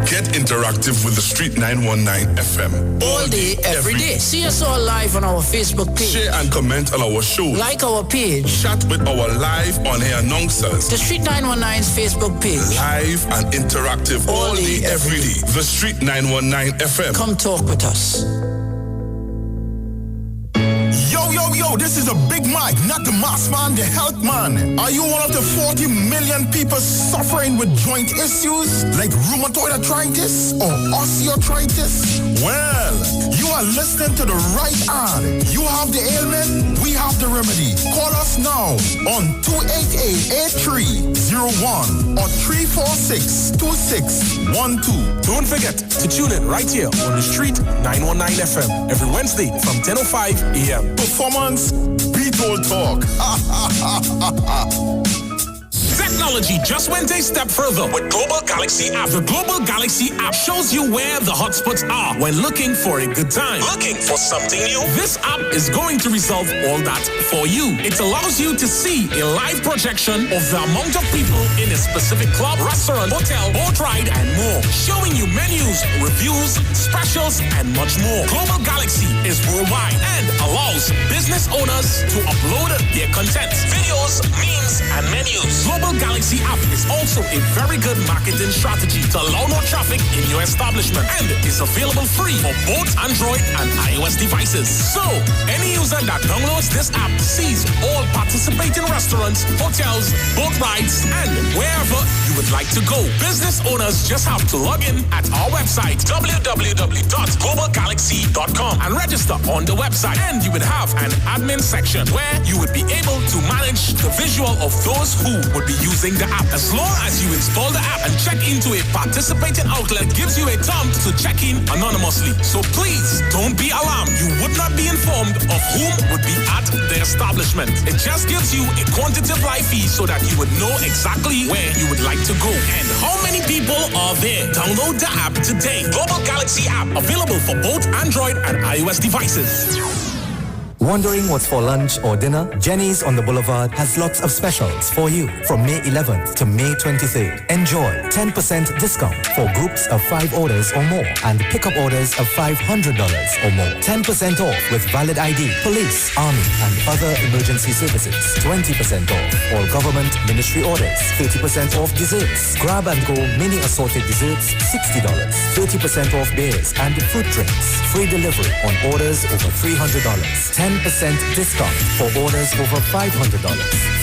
Get interactive with the Street 919 FM. All day, every day. See us all live on our Facebook page. Share and comment on our show. Like our page. Chat with our live on-air announcers. The Street 919's Facebook page. Live and interactive all day, every day. The Street 919 FM. Come talk with us. Yo, this is a Big Mike, not the mass man, the health man. Are you one of the 40 million people suffering with joint issues like rheumatoid arthritis or osteoarthritis? Well, you are listening to the right ad. You have the ailment, we have the remedy. Call us now on 288-8301 or 346-2612. Don't forget to tune in right here on the Street 919 FM every Wednesday from 10:05 a.m. Performance, beat all talk. Technology just went a step further with Global Galaxy app. The Global Galaxy app shows you where the hotspots are when looking for a good time. Looking for something new? This app is going to resolve all that for you. It allows you to see a live projection of the amount of people in a specific club, restaurant, hotel, boat ride, and more. Showing you menus, reviews, specials, and much more. Global Galaxy is worldwide and allows business owners to upload their content, videos, memes, and menus. Global Galaxy app is also a very good marketing strategy to allow more traffic in your establishment and is available free for both Android and iOS devices. So, any user that downloads this app sees all participating restaurants, hotels, boat rides, and wherever you would like to go. Business owners just have to log in at our website, www.globalgalaxy.com, and register on the website. And you would have an admin section where you would be able to manage the visual of those who would be using the app. As long as you install the app and check into a participating outlet, gives you a prompt to check in anonymously. So please don't be alarmed. You would not be informed of whom would be at the establishment. It just gives you a quantitative live feed so that you would know exactly where you would like to go and how many people are there. Download the app today. Global Galaxy app available for both Android and iOS devices. Wondering what's for lunch or dinner? Jenny's on the Boulevard has lots of specials for you from May 11th to May 23rd. Enjoy 10% discount for groups of 5 orders or more and pickup orders of $500 or more. 10% off with valid ID, police, army and other emergency services. 20% off all government ministry orders. 30% off desserts. Grab and go mini assorted desserts, $60. 30% off beers and fruit drinks. Free delivery on orders over $300. 10% discount for orders over $500.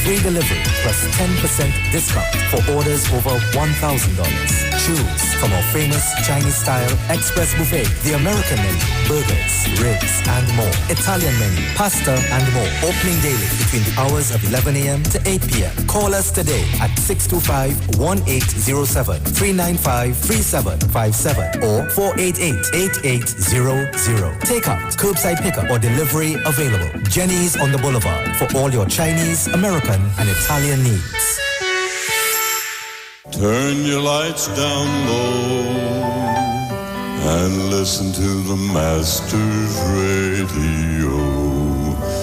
Free delivery plus 10% discount for orders over $1,000. Choose from our famous Chinese-style express buffet, the American menu, burgers, ribs, and more. Italian menu, pasta, and more. Opening daily between the hours of 11 a.m. to 8 p.m. Call us today at 625-1807, 395-3757, or 488-8800. Takeout, curbside pickup, or delivery available. Jenny's on the Boulevard for all your Chinese, American, and Italian needs. Turn your lights down low and listen to the Master's Radio.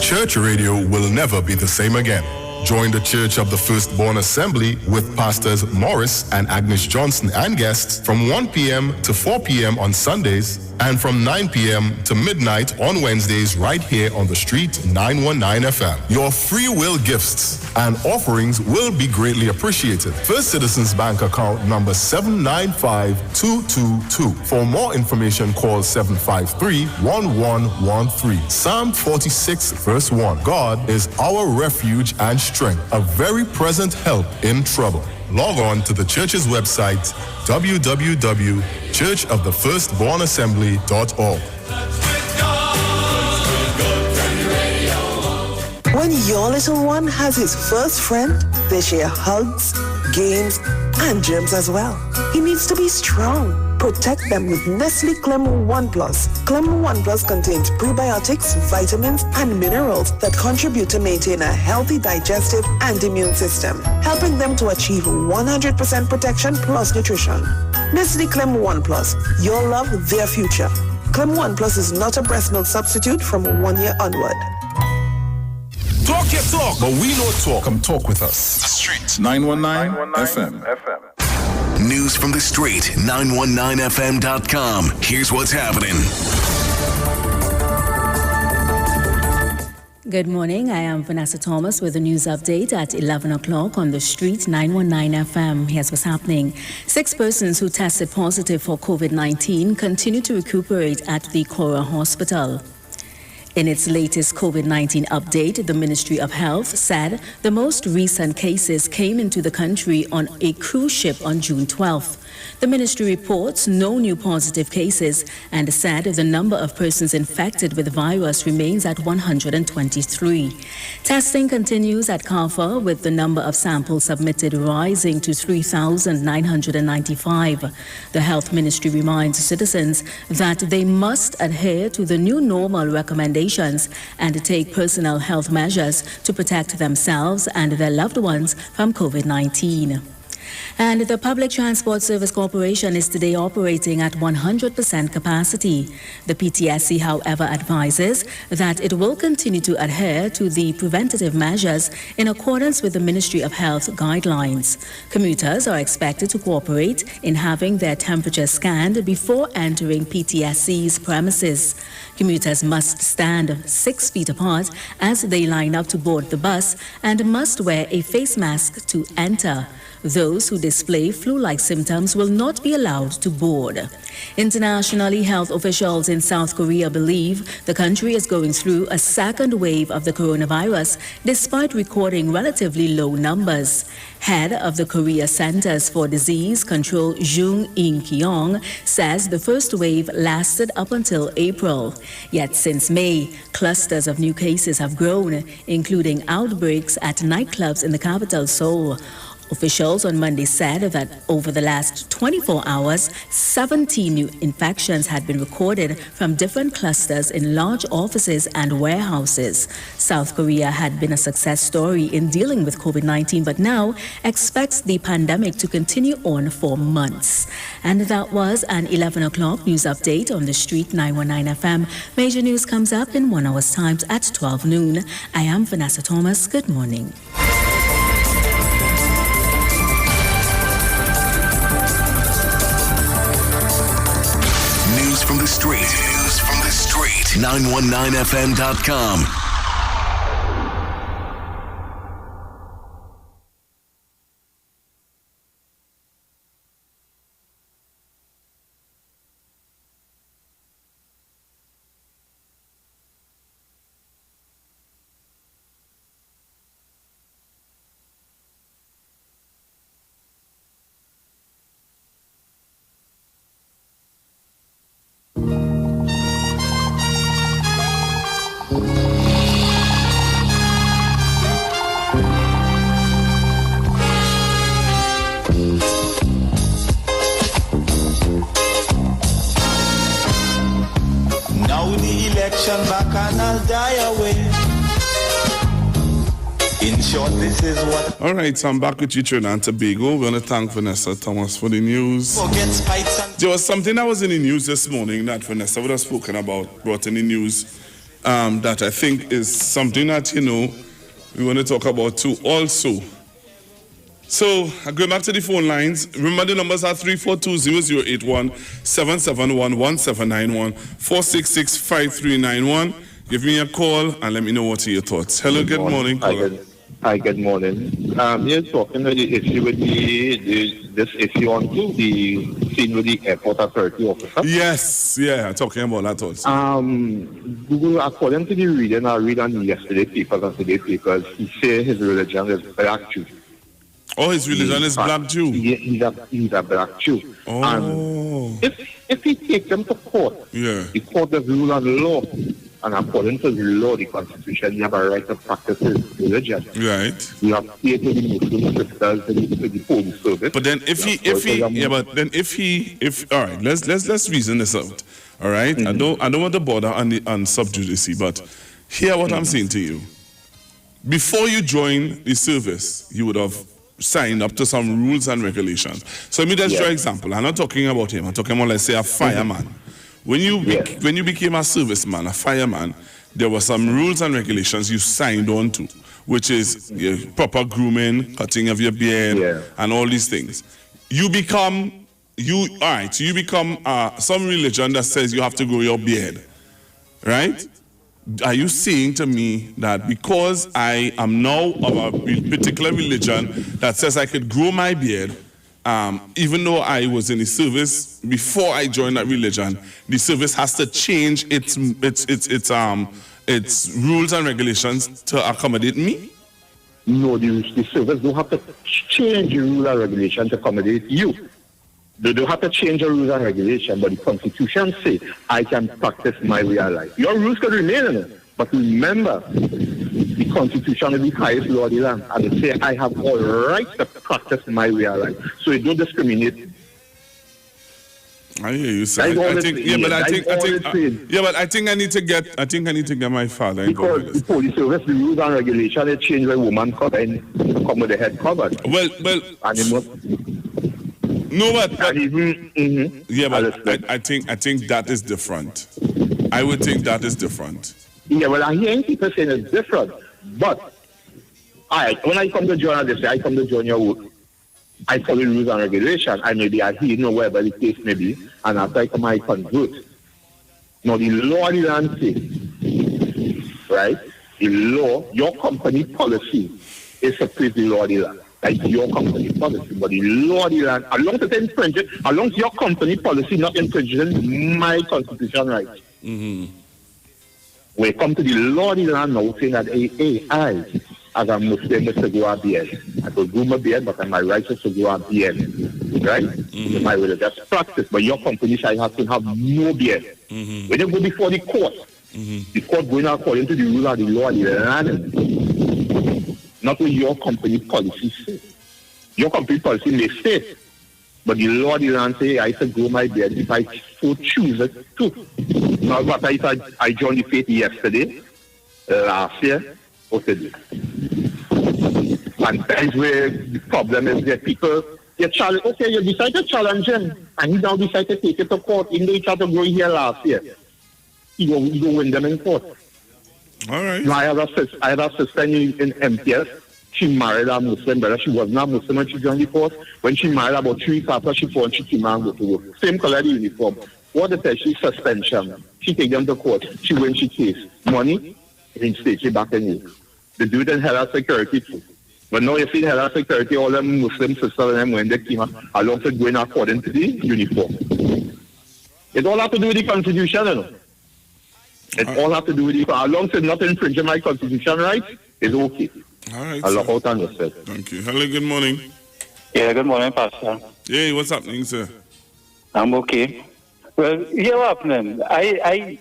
Church radio will never be the same again. Join the Church of the Firstborn Assembly with Pastors Morris and Agnes Johnson and guests from 1 p.m. to 4 p.m. on Sundays and from 9 p.m. to midnight on Wednesdays right here on the Street 919 FM. Your free will gifts and offerings will be greatly appreciated. First Citizens Bank account number 795222. For more information, call 753-1113. Psalm 46 verse 1. God is our refuge and strength, a very present help in trouble. Log on to the church's website, www.churchofthefirstbornassembly.org. When your little one has his first friend, they share hugs, games, and germs as well. He needs to be strong. Protect them with Nestle Clem 1 Plus. Clem 1 Plus contains prebiotics, vitamins, and minerals that contribute to maintain a healthy digestive and immune system, helping them to achieve 100% protection plus nutrition. Nestle Clem 1 Plus. Your love, their future. Clem 1 Plus is not a breast milk substitute from 1 year onward. Talk your talk, but we don't talk. Come talk with us. The Street 919 FM. News from the street, 919fm.com. Here's what's happening. Good morning. I am Vanessa Thomas with a news update at 11 o'clock on the street 919 FM. Here's what's happening. 6 persons who tested positive for COVID-19 continue to recuperate at the Cora Hospital. In its latest COVID-19 update, the Ministry of Health said the most recent cases came into the country on a cruise ship on June 12th. The ministry reports no new positive cases and said the number of persons infected with the virus remains at 123. Testing continues at CARFA with the number of samples submitted rising to 3,995. The Health Ministry reminds citizens that they must adhere to the new normal recommendations and take personal health measures to protect themselves and their loved ones from COVID-19. And the Public Transport Service Corporation is today operating at 100% capacity. The PTSC, however, advises that it will continue to adhere to the preventative measures in accordance with the Ministry of Health guidelines. Commuters are expected to cooperate in having their temperature scanned before entering PTSC's premises. Commuters must stand 6 feet apart as they line up to board the bus and must wear a face mask to enter. Those who display flu-like symptoms will not be allowed to board. Internationally, health officials in South Korea believe the country is going through a second wave of the coronavirus despite recording relatively low numbers. Head of the Korea Centers for Disease Control, Jung In-kyung, says the first wave lasted up until April. Yet since May, clusters of new cases have grown, including outbreaks at nightclubs in the capital, Seoul. Officials on Monday said that over the last 24 hours, 17 new infections had been recorded from different clusters in large offices and warehouses. South Korea had been a success story in dealing with COVID-19, but now expects the pandemic to continue on for months. And that was an 11 o'clock news update on the street 919 FM. Major news comes up in 1 hour's time at 12 noon. I am Vanessa Thomas. Good morning. From the street. News from the street. 919fm.com. Back and I'll die away. In short, this is what. All right, so I'm back with you, Trinidad and Tobago. We're going to thank Vanessa Thomas for the news. There was something that was in the news this morning that Vanessa would have spoken about, brought in the news, that I think is something that, we want to talk about too also. So, going back to the phone lines, remember the numbers are 342-0081, 771-1791, 466-5391. Give me a call and let me know what are your thoughts. Hello, good morning. Hi, good morning. You're talking about the issue with this issue on the scene with the airport authority officer? Yes, talking about that also. Google, according to the reading I read on yesterday's papers and today's papers, he said his religion is Black Jew. Oh, his religion is Black Jew. He's a Black Jew. Oh. And if he takes them to court, the court does rule on law. And according to the law, the Constitution, you have a right to practice his religion. Right. You have to pay to the Muslim sisters, to the police service. But then if all right, let's reason this out. All right. Mm-hmm. I don't want to bother on sub judice, but hear what I'm saying to you. Before you join the service, you would have signed up to some rules and regulations. So let me just draw an example. I'm not talking about him. I'm talking about, let's say, a fireman. When you became a serviceman, a fireman, there were some rules and regulations you signed on to, which is proper grooming, cutting of your beard, and all these things. You become some religion that says you have to grow your beard, right? Are you saying to me that because I am now of a particular religion that says I could grow my beard, even though I was in the service before I joined that religion, the service has to change its rules and regulations to accommodate me? No, the service don't have to change the rules and regulations to accommodate you. They don't have to change the rules and regulations, but the Constitution says I can practice my way of life. Your rules can remain, but remember, the Constitution is the highest law of the land, and it says I have all rights to practice my way of life. So it don't discriminate. I hear you, sir. I think I need to get my father involved. Because the police service, the rules and regulations, they change when woman come with the head covered. Well, and it must. No, but I think that is different. I would think that is different. Yeah, well, I hear people saying it's different, but when I come to join this, I come to join your work. I follow rules and regulations. I maybe adhere, wherever the case may be, and after I come, I convert. Now, the law of the land says, right? The law, your company policy is to please the law of the land. Like your company policy, but the law of the land, as long as your company policy not infringing my constitutional rights. Mm-hmm. We come to the law of the land now saying that I, as a Muslim, must grow a beard. I could grow my beard, but my rights is to grow a beard. Right? Mm-hmm. My religious practice, but your company shall have to have no beard. Mm-hmm. When you go before the court, the court going according to the rule of the law of the land. Not what your company policy says. Your company policy may say, but the law of the land say I should grow my beard if I so choose it too. Now, what I joined the faith yesterday, last year, or today. And that is where the problem is that people, you decide to challenge him, and he now decide to take it to court, even though he tried to grow here last year. He go win them in court. All right. Now, I had a sister in MTS. She married a Muslim brother. She was not Muslim when she joined the force. When she married, about 3 weeks after she phoned, she came and go to work. Same color uniform. What they say, she suspension. She take them to court. She win, she case. Money, reinstate she back in work. They do it in Hella Security too. But now you see Hella Security, all them Muslim sisters and them when they came along to going according to the uniform. It all have to do with the Constitution, you know. It all have to do with it. As long as it's not infringing my constitutional rights, it's okay. All right. I'll look out on yourself. Thank you. Hello, good morning. Yeah, good morning, Pastor. Hey, what's happening, sir? I'm okay. Well, here what happening. I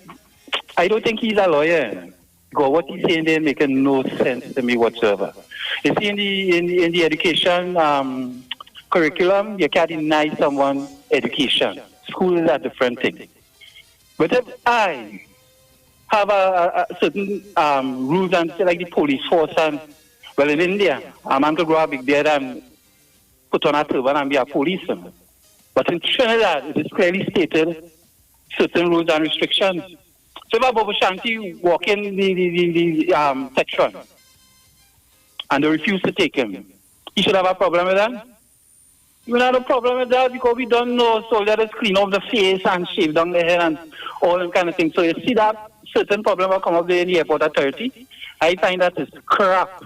don't think he's a lawyer. Because what he's saying there making no sense to me whatsoever. You see, in the education curriculum, you can't deny someone education. School is a different thing. But if I have a certain rules and say like the police force and well in India, a man could grow a big beard and put on a turban and be a policeman. But in Trinidad, it is clearly stated certain rules and restrictions. So if a Bobo Shanti walk in the section and they refuse to take him, he should have a problem with that? You will have a problem with that because we don't know soldiers clean off the face and shave down the hair and all that kind of thing. So you see that certain problem will come up there in the airport authority. I find that is crap.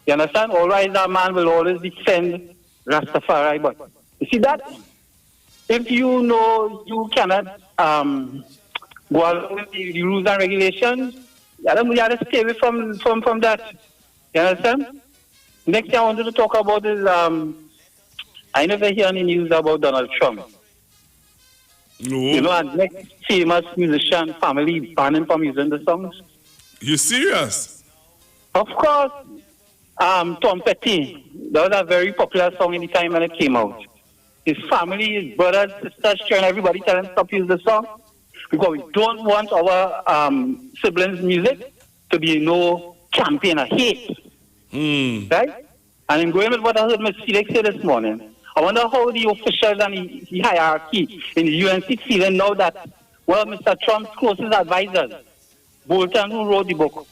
You understand? Otherwise that man will always defend Rastafari. But you see that? If you know you cannot go along with the rules and regulations, you have to stay away from that. You understand? Next thing I wanted to talk about is I never hear any news about Donald Trump. No. You know, and next famous musician family banning from using the songs. You serious? Of course. Tom Petty. That was a very popular song in the time when it came out. His family, his brothers, sisters, and everybody telling him stop using the song because we don't want our siblings' music to be no campaign of hate. Right? And in going with what I heard Ms. Felix say this morning, I wonder how the officials and the hierarchy in the UNC feeling now that one of Mr. Trump's closest advisors, Bolton, who wrote the book,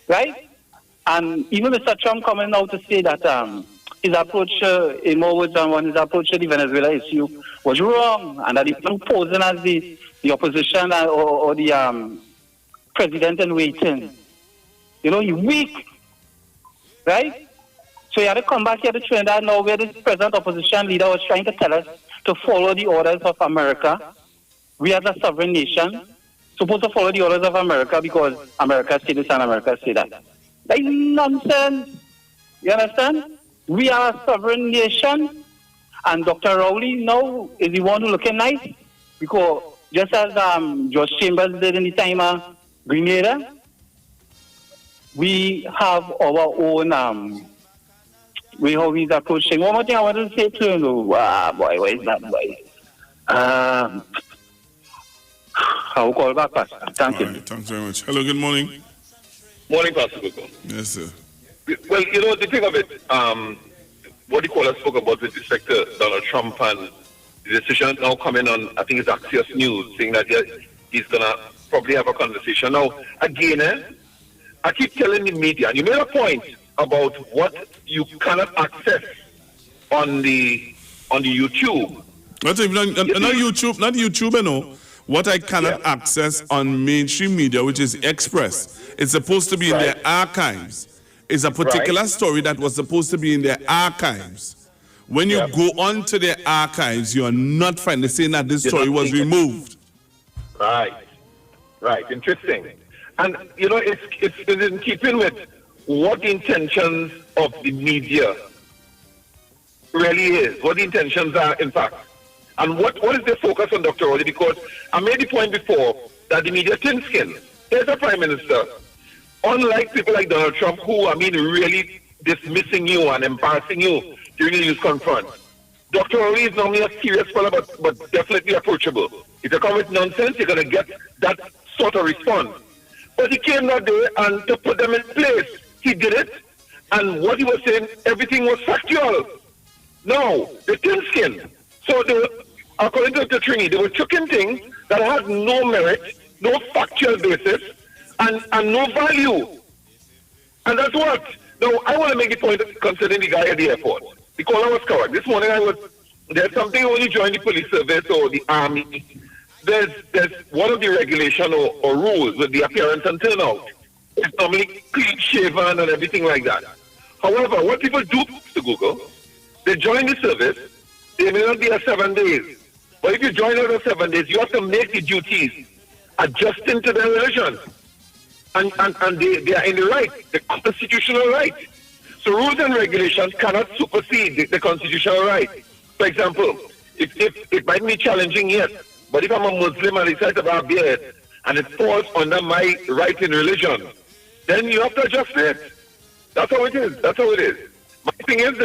right? And even Mr. Trump coming out to say that his approach, in more words than one, his approach to the Venezuela issue was wrong, and that he was posing as the opposition or the president in waiting. You know, he's weak, right? So he had to come back here to Trinidad now where this present opposition leader was trying to tell us to follow the orders of America. We as a sovereign nation supposed to follow the orders of America because America said this and America said that. That is nonsense. You understand? We are a sovereign nation, and Dr. Rowley now is the one who looking nice because just as George Chambers did in the time of Grenada, we have our own way how he's approaching. One more thing I want to say to him, boy, where is that boy? I will call back, Pastor. Thank you. Right, thanks very much. Hello, good morning. Morning, Pastor Google. Yes, sir. Well, you know, the thing of it, what the caller spoke about with respect to Donald Trump and the decision now coming on, I think it's Axios News, saying that he's going to probably have a conversation. Now, again, I keep telling the media, and you made a point about what you cannot access on the YouTube. Not YouTube, you know. What I cannot access on mainstream media, which is Express, it's supposed to be in their archives. It's a particular story that was supposed to be in their archives. When you go on to their archives, you are not finding saying that this story was removed. Right. Interesting. And, you know, it's in keeping with what the intentions of the media really is, what the intentions are, in fact. And what is the focus on Dr. Rowley? Because I made the point before that the media thin skin. There's a prime minister, unlike people like Donald Trump, who, really dismissing you and embarrassing you during the news conference. Dr. Rowley is normally a serious fellow, but definitely approachable. If you come with nonsense, you're going to get that sort of response. But he came that day, and to put them in place, he did it. And what he was saying, everything was factual. No, the thin skin. So they were, according to Dr. Trini, they were chucking things that had no merit, no factual basis, and no value. And that's what. Now, I want to make the point concerning the guy at the airport. The caller was correct. This morning there's something when you join the police service or the army, there's one of the regulation or rules with the appearance and turnout. It's normally clean shaven and everything like that. However, what people do to Google, they join the service, they may not be here 7 days. But if you join after 7 days, you have to make the duties adjusting to their religion. And they are in the right, the constitutional right. So rules and regulations cannot supersede the constitutional right. For example, if it might be challenging, yes, but if I'm a Muslim and I decide to have a beard and it falls under my right in religion, then you have to adjust it. That's how it is. That's how it is. My thing is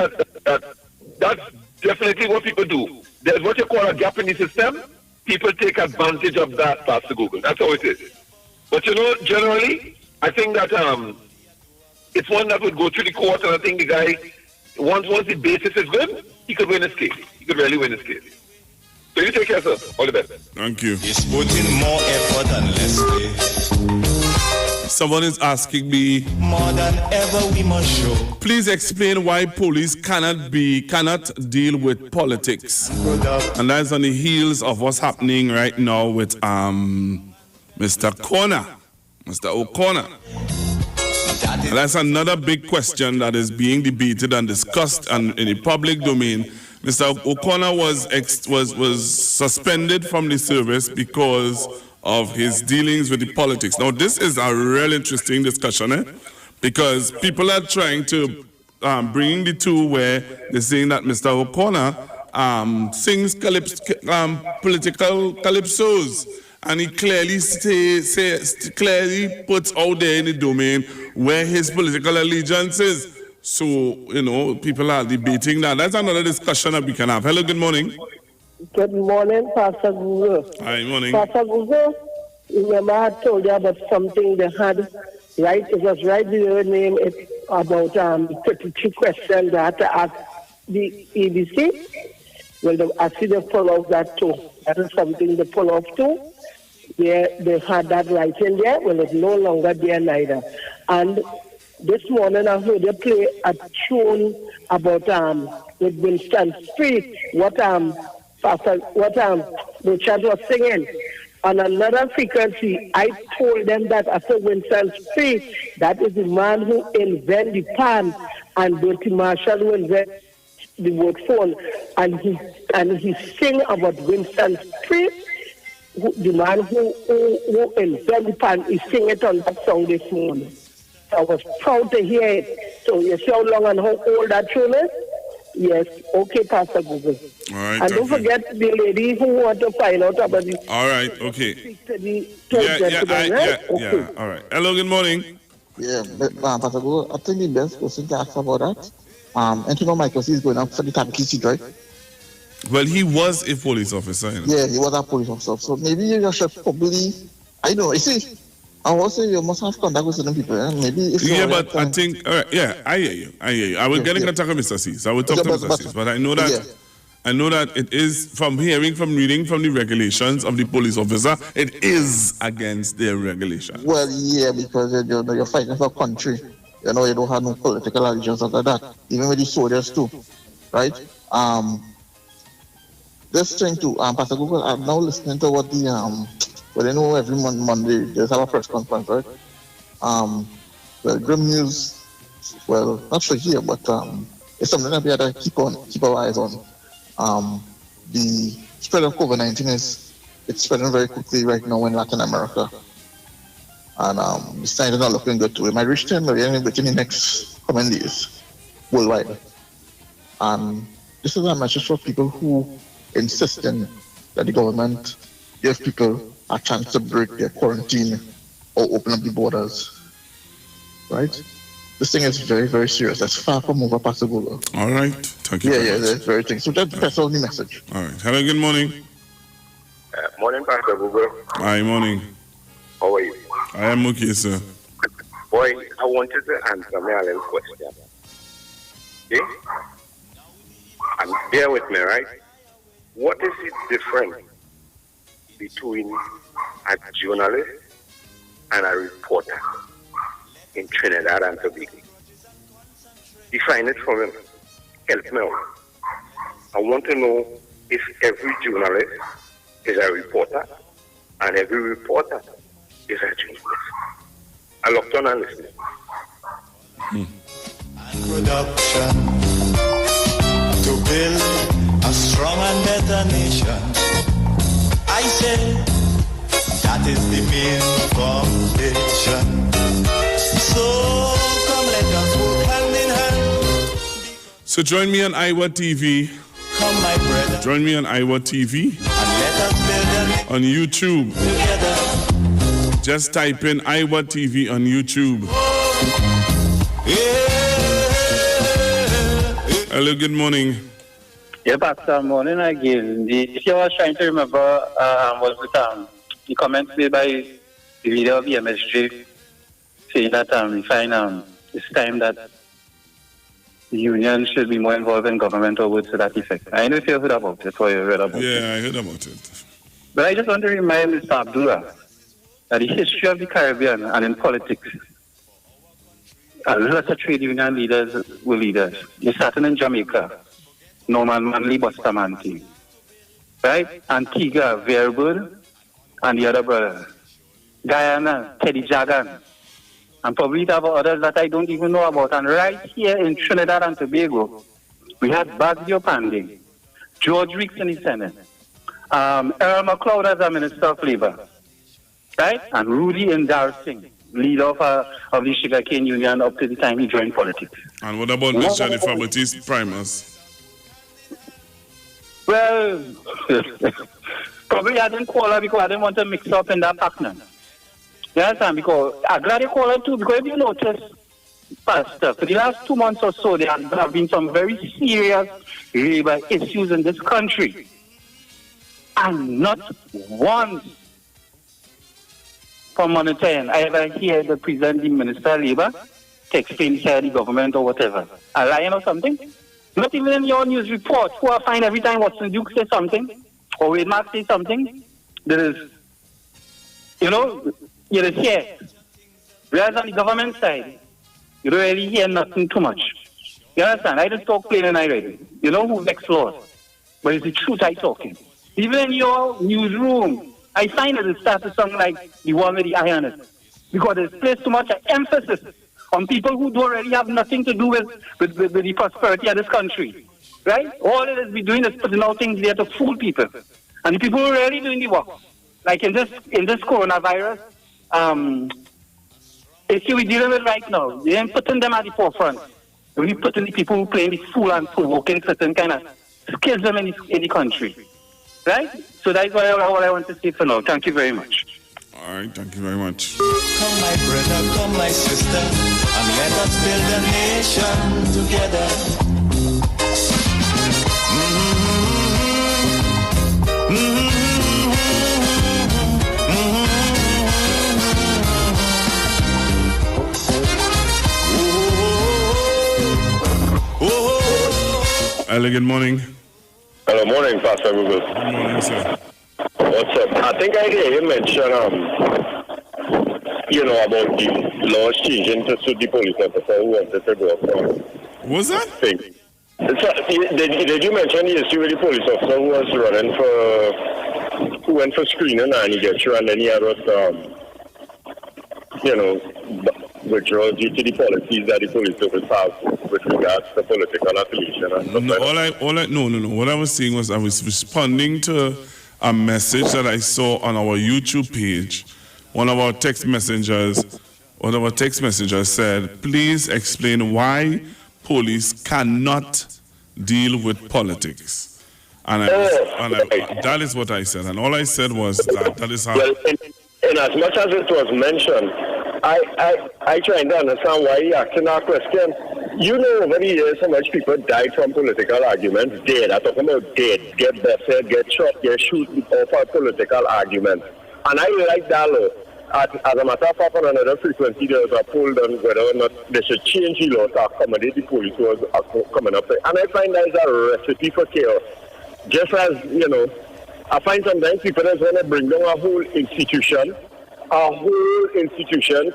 that's definitely what people do. There's what you call a gap in the system. People take advantage of that, Pastor Google. That's how it is. But generally, I think that it's one that would go through the court, and I think the guy, once the basis is good, he could win his case. He could really win his case. So you take care, sir. All the best. Thank you. It's putting more effort and less pay. Someone is asking me, more than ever we must show. Please explain why police cannot deal with politics. And that's on the heels of what's happening right now with Mr. O'Connor. And that's another big question that is being debated and discussed in the public domain. Mr. O'Connor was suspended from the service because of his dealings with the politics. Now, this is a real interesting discussion, because people are trying to bring the two where they're saying that Mr. O'Connor sings political calypsos. And he clearly puts out there in the domain where his political allegiance is. So, people are debating that. That's another discussion that we can have. Hello, good morning. Good morning, Pastor Google. Hi, morning. Pastor Google, remember I told you about something they had, right? It was right below name it about 33 questions they had to ask the EBC. Well, they actually they pull off that too. That is something they pull off too. they had that right in there. Well, it's no longer there neither. And this morning I heard you play a tune about with Winston Street, what Richard was singing. On another frequency, I told them that after Winston Street, that is the man who invented the pan, and Bertie Marshall who invented the word phone, and he sing about Winston Street. The man who invented the pan, he sing it on that song this morning. I was proud to hear it. So you see how long and how old that tune is? Yes. Okay, Pastor Google. All right. And don't forget the lady who want to find out about the... All right, okay. Okay. All right. Hello, good morning. Yeah, but Pastor Google, I think the best person to ask about that, and you know Michael C is going up for the Tabiki seat, right? Well, he was a police officer. You know? Yeah, he was a police officer. So maybe you should probably, I know, you see, I also you must have contact with certain people. Maybe if yeah, but I think, all right, yeah, I hear you. I will get in contact with Mr. Cis. I will talk to Mr. Cis, but I know that. Yeah. I know that it is from reading from the regulations of the police officer, it is against their regulations. Well, yeah, because you're fighting for country. You know, you don't have no political allegiance after that. Even with the soldiers too, right? This thing too, Pastor Google, I'm now listening to what the well, you know, every Monday there's a press conference, right? The Grim News, well, not sure here, but it's something that we have to keep our eyes on. The spread of COVID-19 it's spreading very quickly right now in Latin America. And the signs are not looking good too. It might reach 10 million within the next coming days worldwide. And this is a message for people who insisting that the government give people a chance to break their quarantine or open up the borders. Right? This thing is very, very serious. That's far from over, Pastor Google. All right. Thank you. Yeah, that's very thing. So that's all the message. All right. Hello, good morning. Morning, Pastor Google. Hi, morning. How are you? I am okay, sir. Boy, I wanted to answer my little question. Okay? And bear with me, right? What is the difference between a journalist and a reporter in Trinidad and Tobago? Define it for me. Help me out. I want to know if every journalist is a reporter and every reporter is a journalist. I looked on and listened. Production to build a strong and better nation. I said that is the main foundation. So come let us work hand in hand. So join me on Iowa TV. Come my brother. Join me on Iowa TV. And let us build on YouTube. Together. Just type in Iowa TV on YouTube. Hello, good morning. Yeah, Pastor, morning again. If you were trying to remember, was it the comment made by the leader of the MSJ saying that we find it's time that the union should be more involved in governmental work to that effect. I know if you heard about it or you read about it. Yeah, I heard about it. But I just want to remind Mr. Abdullah that the history of the Caribbean and in politics, a lot of trade union leaders were leaders. They started in Jamaica, Norman Manley, Bustamante, right? Antigua, Verwood, and the other brother. Guyana, Teddy Jagan, and probably there are others that I don't even know about. And right here in Trinidad and Tobago, we had Baggio Pandey, George Reeks in the Senate, Earl McLeod as a Minister of Labor, right? And Rudy Indar Singh, leader of the Sugarcane Union up to the time he joined politics. And what about Miss Jennifer Baptiste Primus? Well, probably I didn't call her because I didn't want to mix up in that partner. You understand? Because I'm glad you call her too, because if you notice, Pastor, for the last 2 months or so, there have been some very serious labor issues in this country. And not once from monitoring, I ever hear the presenting Minister of Labor to explain the government or whatever. A lying or something? Not even in your news report, who I find every time Watson Duke says something, or Wade Mark says something, there is you know, you just hear. Whereas on the government side, you don't really hear nothing too much. You understand? I just talk plain and I ready. You know who vex laws, but it's the truth I talking. Even in your newsroom, I find that it starts to sound like the one with the iron, because there's placed too much emphasis on people who don't really have nothing to do with the prosperity of this country. Right? All it is we doing is putting out things there to fool people. And the people who are really doing the work, like in this coronavirus issue we're dealing with right now, they ain't putting them at the forefront. We're putting the people who playing the fool and provoking certain kind of schism in the country. Right? So that's all I want to say for now. Thank you very much. All right, thank you very much. Come my brother, come my sister, and let us build a nation together. Hello, good morning. Hello, morning, Pastor Google. Good morning, sir. What's up? I think I hear you mention, about the laws changing to suit the police officer who wanted to go from. What's that? Thing. So, did you mention the issue with the police officer who was who went for screening and he gets you and then he had us, withdraw due to the policies that the police officers have with regards to political affiliation and stuff No, what I was saying was I was responding to a message that I saw on our YouTube page. One of our text messengers said, please explain why police cannot deal with politics. And that is what I said. And all I said was that is how... Well, in as much as it was mentioned, I trying to understand why you're asking that question. You know, over the years, how much people died from political arguments. Dead. I'm talking about dead. Get bested, get shot, get shoot over political arguments. And I like that law. As a matter of fact, on another frequency, there was a poll done whether or not they should change the law to accommodate the police who was coming up. And I find that is a recipe for chaos. Just as, I find sometimes people just want to bring down a whole institution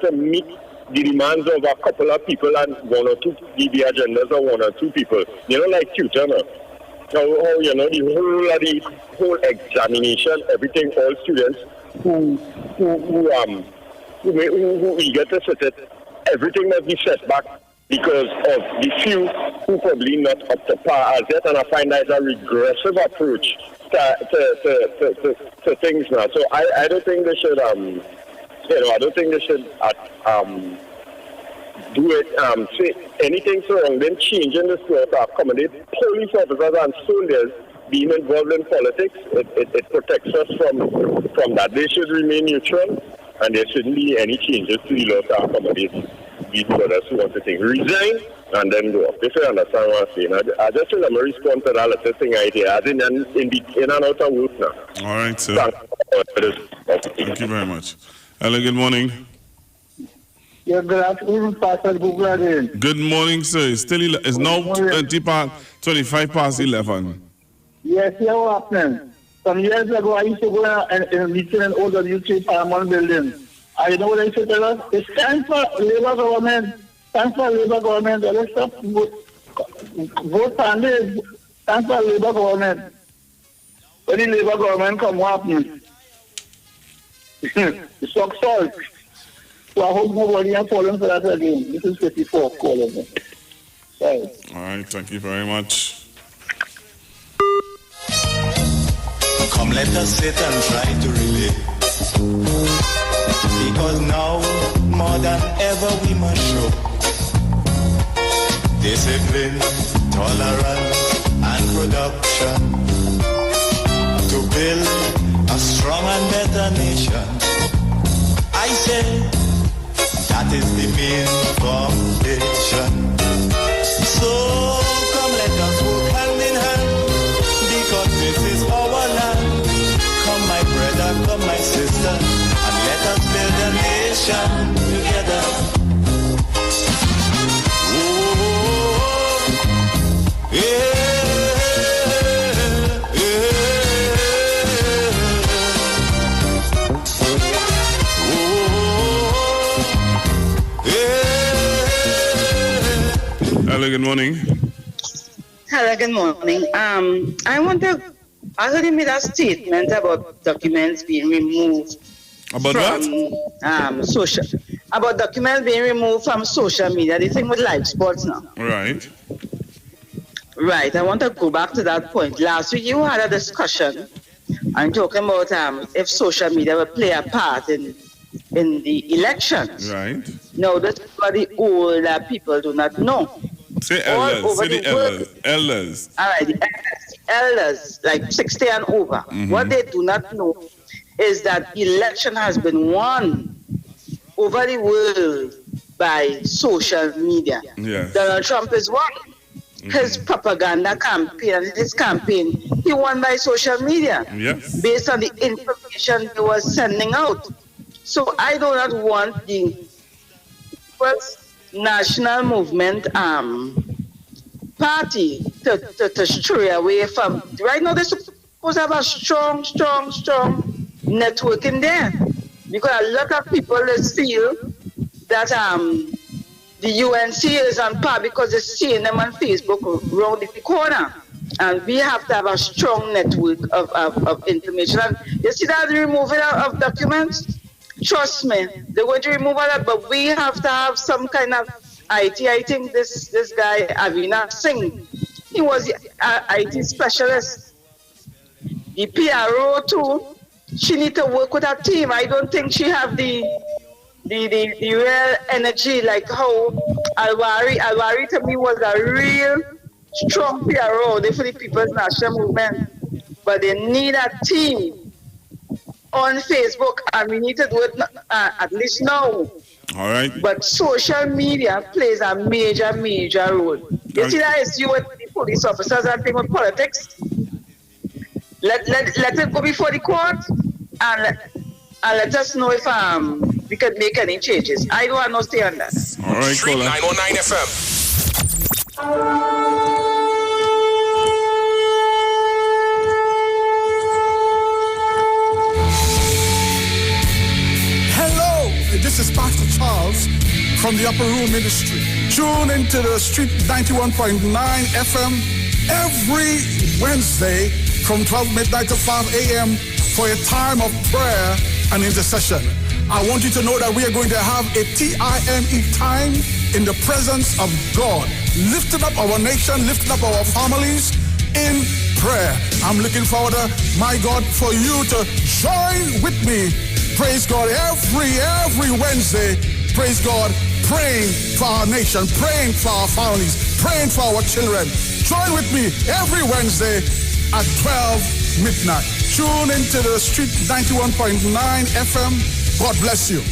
to meet the demands of a couple of people and one or two, the agendas of one or two people. Like tutor, the whole examination, everything, all students who get to sit it, everything must be set back because of the few who probably not up to par as yet, and I find that a regressive approach to things now. So I don't think they should do it, say anything so wrong, then changing the law to accommodate police officers and soldiers being involved in politics. It protects us from that. They should remain neutral, and there shouldn't be any changes to the law to accommodate these brothers who want to think resign and then go off. If you understand what I'm saying, I just think I'm going to respond to that little thing I hear. As in and out of work now. All right, sir. Thank you very much. Hello, good morning. Yeah, good afternoon, Pastor Google. Good morning, sir. It's now 25 past 11. Yes, what happening? Some years ago, I used to go and meet in an old UK Paramount building. I know what I should tell us. It's time for Labour government. Time for Labour government. Let's stop vote Sunday. Time for Labour government. When the Labour government come, what happens? It's so salt. So I hope nobody has fallen for that again. This is 54 calling. Right. All right, thank you very much. Come, let us sit and try to relate. Because now, more than ever, we must show discipline, tolerance, and production to build a strong and better nation. I say that is the main foundation. So come, let us work hand in hand, because this is our land. Come, my brother, come, my sister, and let us build a nation together. Oh, yeah. Hello, good morning. Hello, good morning. I heard him made a statement about documents being removed. About what? About documents being removed from social media. The thing with live sports now. Right. Right. I want to go back to that point. Last week you had a discussion and talking about if social media will play a part in the elections. Right. No, that's what the older people do not know. Say elders. Say the elders. Elders. All right, the elders, like 60 and over. Mm-hmm. What they do not know is that election has been won over the world by social media. Yes. Donald Trump is won. Mm-hmm. His propaganda campaign and his campaign, he won by social media. Yes. Based on the information he was sending out. So I do not want the first national movement party to stray away from. Right now they're supposed to have a strong network in there. Because a lot of people feel that the UNC is on par because they're seeing them on Facebook around the corner. And we have to have a strong network of information. And you see that removal of documents? Trust me, they're going to remove all that, but we have to have some kind of IT. I think this guy, Avinash Singh, he was the IT specialist. The PRO too, she need to work with her team. I don't think she have the real energy like how Alwari to me was a real strong PRO, for the People's National Movement. But they need a team on Facebook, and we need to do it at least now. All right. But social media plays a major role. You see that issue with the police officers and things with politics? Let it go before the court and let us know if we can make any changes. I don't want to stay on that. All right, Street 919 FM. This is Pastor Charles from the Upper Room Ministry. Tune into the Street 91.9 FM every Wednesday from 12 midnight to 5 a.m. for a time of prayer and intercession. I want you to know that we are going to have a TIME time in the presence of God, lifting up our nation, lifting up our families in prayer. I'm looking forward to, my God, for you to join with me. Praise God, every Wednesday, praise God, praying for our nation, praying for our families, praying for our children. Join with me every Wednesday at 12 midnight. Tune into the Street 91.9 FM. God bless you.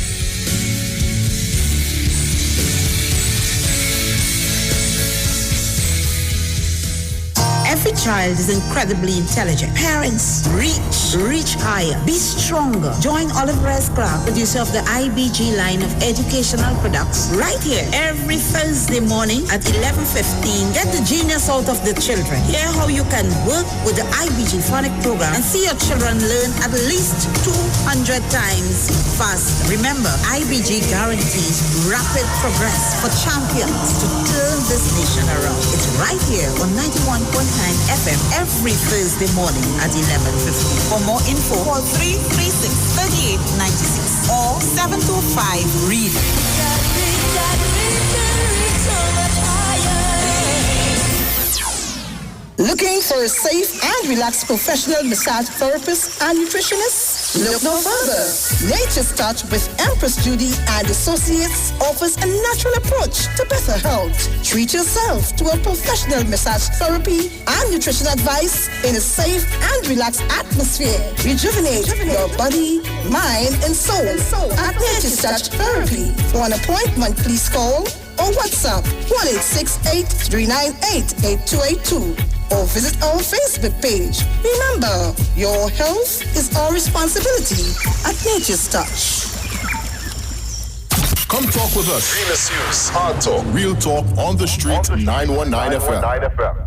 Every child is incredibly intelligent. Parents, reach higher. Be stronger. Join Olive Rest Club, producer of the IBG line of educational products, right here every Thursday morning at 11:15. Get the genius out of the children. Hear how you can work with the IBG phonic program and see your children learn at least 200 times faster. Remember, IBG guarantees rapid progress for champions to turn this nation around. It's right here on 91.9 FM every Thursday morning at 11:50. For more info, call 336-3896 or 725-READ. Looking for a safe and relaxed professional massage therapist and nutritionist? Look no further. Nature's Touch with Empress Judy and Associates offers a natural approach to better health. Treat yourself to a professional massage therapy and nutrition advice in a safe and relaxed atmosphere. Rejuvenate your body, mind, and soul at Nature's Touch Therapy. For an appointment, please call or WhatsApp 1-868-398-8282 or visit our Facebook page. Remember, your health is our responsibility at Nature's Touch. Come talk with us. Famous News, Hard Talk, Real Talk on the Street, 919 FM.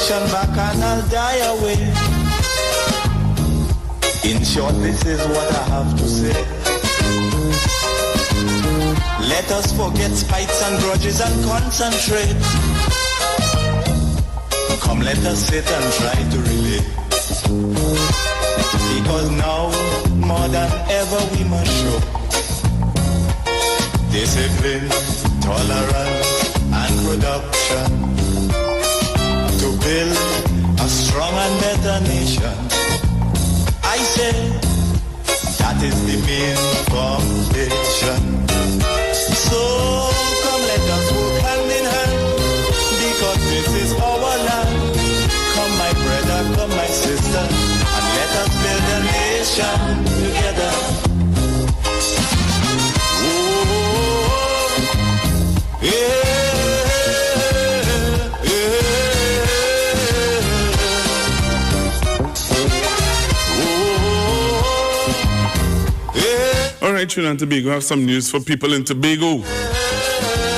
nation back and I'll die away. In short, this is what I have to say. Let us forget spites and grudges and concentrate. Come, let us sit and try to relate. Because now, more than ever, we must show discipline, tolerance, and production to build a strong and better nation. I say that is the main foundation. So come, let us work hand in hand, because this is our land. Come, my brother, come, my sister, and let us build a nation together. All right, Trinidad and Tobago, I have some news for people in Tobago.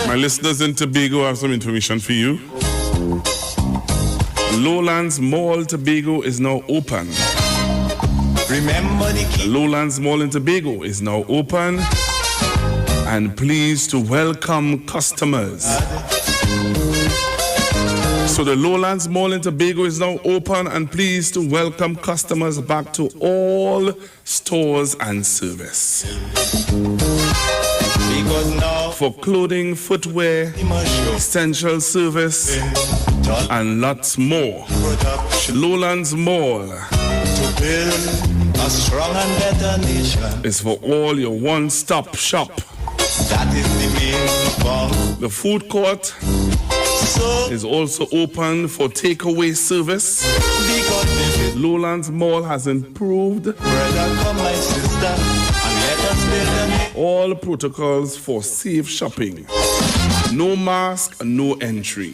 My listeners in Tobago, I have some information for you. Lowlands Mall Tobago is now open. Remember the Lowlands Mall in Tobago is now open and pleased to welcome customers. So the Lowlands Mall in Tobago is now open and pleased to welcome customers back to all stores and service. For clothing, footwear, essential service, and lots more. Lowlands Mall a strong and better nation is for all your one-stop shop. That is the main form. The food court is also open for takeaway service. Lowlands Mall has improved all protocols for safe shopping. No mask, no entry.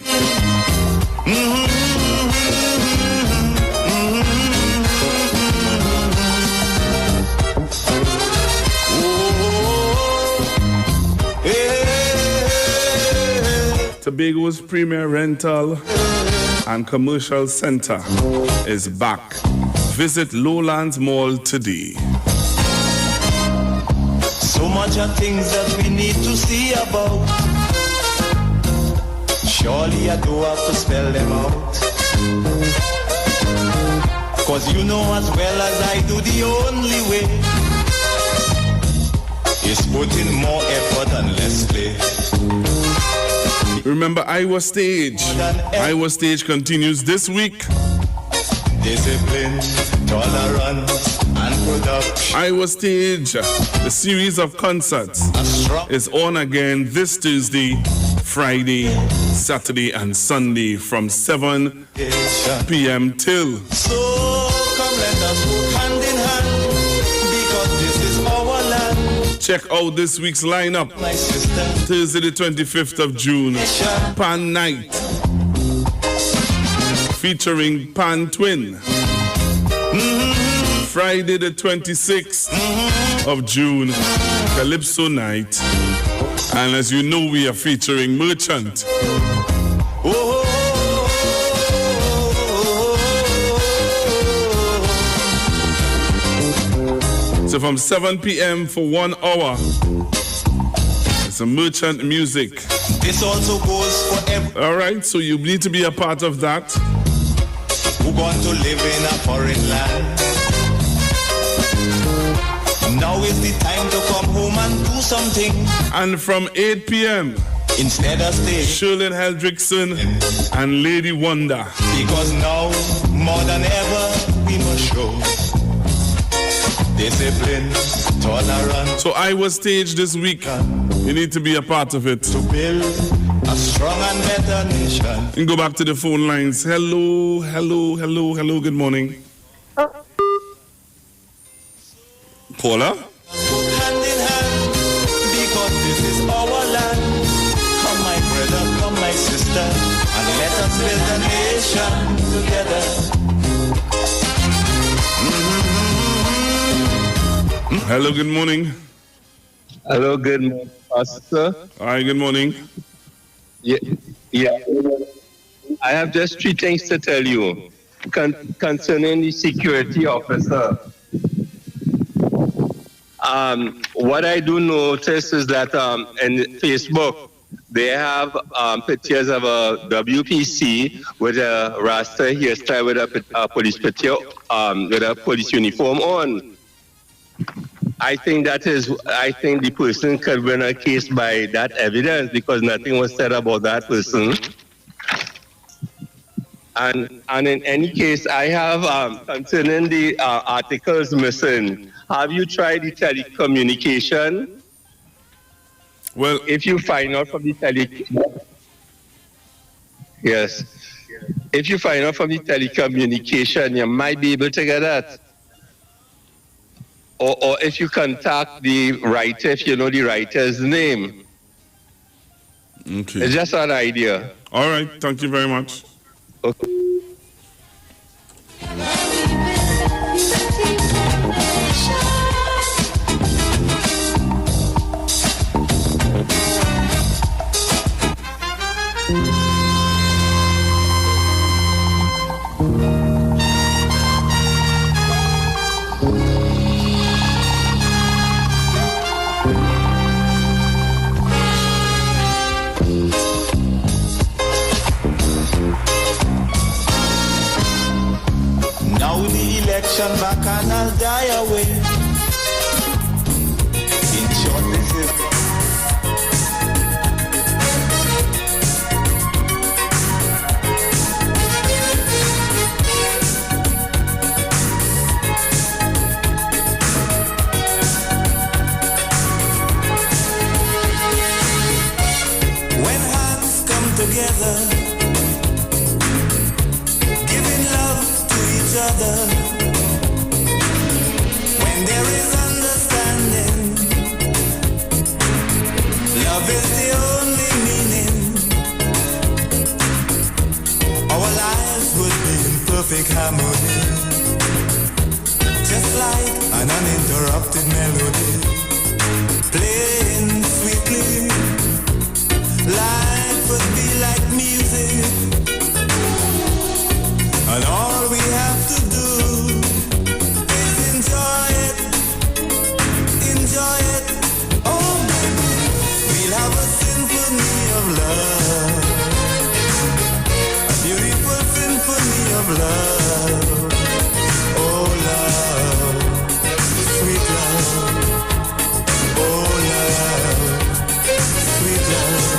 Tobago's premier rental and commercial center is back. Visit Lowlands Mall today. So much of things that we need to see about. Surely I do have to spell them out. Cause you know as well as I do, the only way is putting more effort and less play. Remember Iowa Stage. Iowa Stage continues this week. Discipline, tolerance, and production. Iowa Stage, the series of concerts, is on again this Tuesday, Friday, Saturday, and Sunday from 7 p.m. till. So come let us work hand in hand, because this is our land. Check out this week's lineup. Thursday the 25th of June, Pan Night, featuring Pan Twin. Friday the 26th of June, Calypso Night. And as you know, we are featuring Merchant. So from 7 p.m. for 1 hour, it's a Merchant music. This also goes for everyone. All right, so you need to be a part of that. Who going to live in a foreign land? Now is the time to come home and do something. And from 8 p.m., instead of staying, Shirley Hendrickson and Lady Wonder. Because now, more than ever, we must show discipline, tolerance. So Iowa Stage this week, you need to be a part of it. To build a strong and better nation. And go back to the phone lines. Hello, hello, hello, hello, good morning. Caller? Hand in hand, because this is our land. Come my brother, come my sister, and let us build a nation together. Hello, good morning. Hello, good morning, Pastor. Hi, good morning. Yeah. I have just 3 things to tell you concerning the security officer. What I do notice is that in Facebook, they have pictures of a WPC with a Rasta hairstyle with a police picture, with a police uniform on. I think the person could win a case by that evidence because nothing was said about that person. And in any case, I have concerning the articles missing. Have you tried the telecommunication? Well, if you find out from the if you find out from the telecommunication, you might be able to get that. Or if you contact the writer, if you know the writer's name. Okay. It's just an idea. All right. Thank you very much. Okay. Now the election bacchanal die away. In short, this is when hands come together, giving love to each other. When there is understanding, love is the only meaning. Our lives would be in perfect harmony, just like an uninterrupted melody, playing sweetly. Life would be like music, and all we have to do is enjoy it, enjoy it. Oh baby, we'll have a symphony of love, a beautiful symphony of love. Oh love, sweet love. Oh love, sweet love.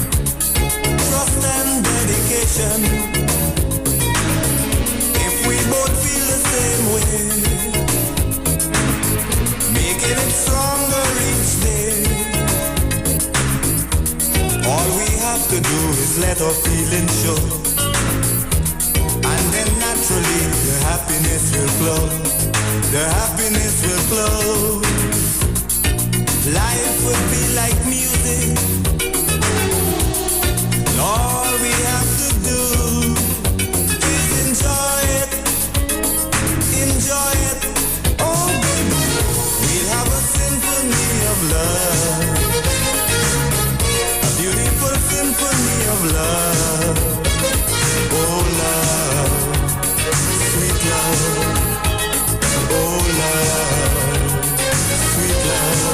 Trust and dedication. If we both feel the same way, making it stronger each day. All we have to do is let our feelings show, and then naturally the happiness will flow. The happiness will flow. Life would be like music. All we have to do is enjoy it, enjoy it. Oh baby, we'll have a symphony of love, a beautiful symphony of love. Oh love, sweet love. Oh love, sweet love.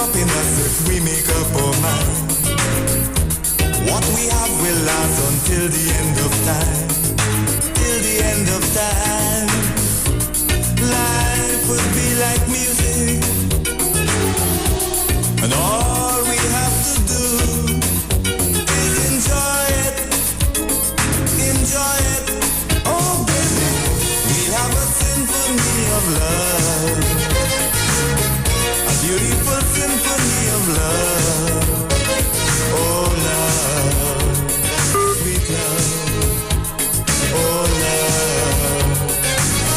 up in a search, we make up our mind. What we have will last until the end of time. Till the end of time. Life would be like music, and all we have to do is enjoy it. Enjoy it. Oh baby, we have a symphony of love. A beautiful symphony of love. Oh love, sweet love. Oh love,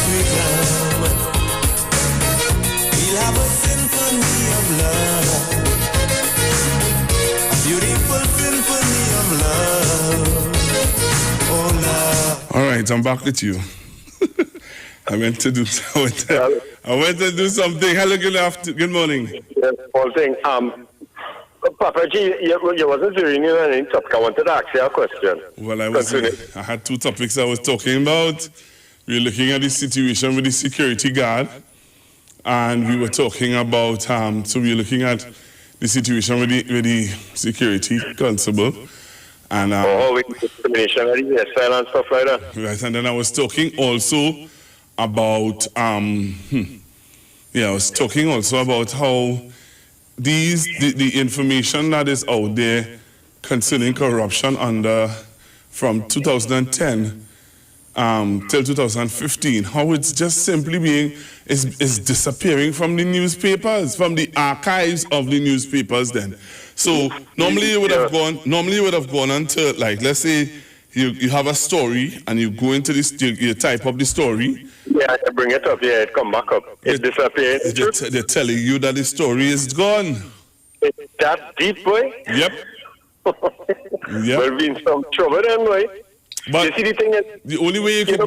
sweet love. We'll have a symphony of love. A beautiful symphony of love. Oh love. All right, I'm back with you. I went to do something. Hello, good morning. Yes, Paul thing. Papa G, you wasn't hearing me on any topic. I wanted to ask you a question. Well, I had two topics I was talking about. We were looking at the situation with the security guard, and we were talking about, so we were looking at the situation with the security constable. And with discrimination and hairstyle and stuff like that. Right, and then I was talking also about I was talking also about how the information that is out there concerning corruption from 2010 till 2015, how it's just simply is disappearing from the newspapers, from the archives of the newspapers then. So normally you would have gone until, like, let's say you have a story and you go into this, you type up the story. Yeah, I bring it up, it come back up. It disappears. They're telling you that the story is gone. It's that deep, boy? Yep. Yep. We'll be in some trouble then, boy. But you see, the thing is, the only way you can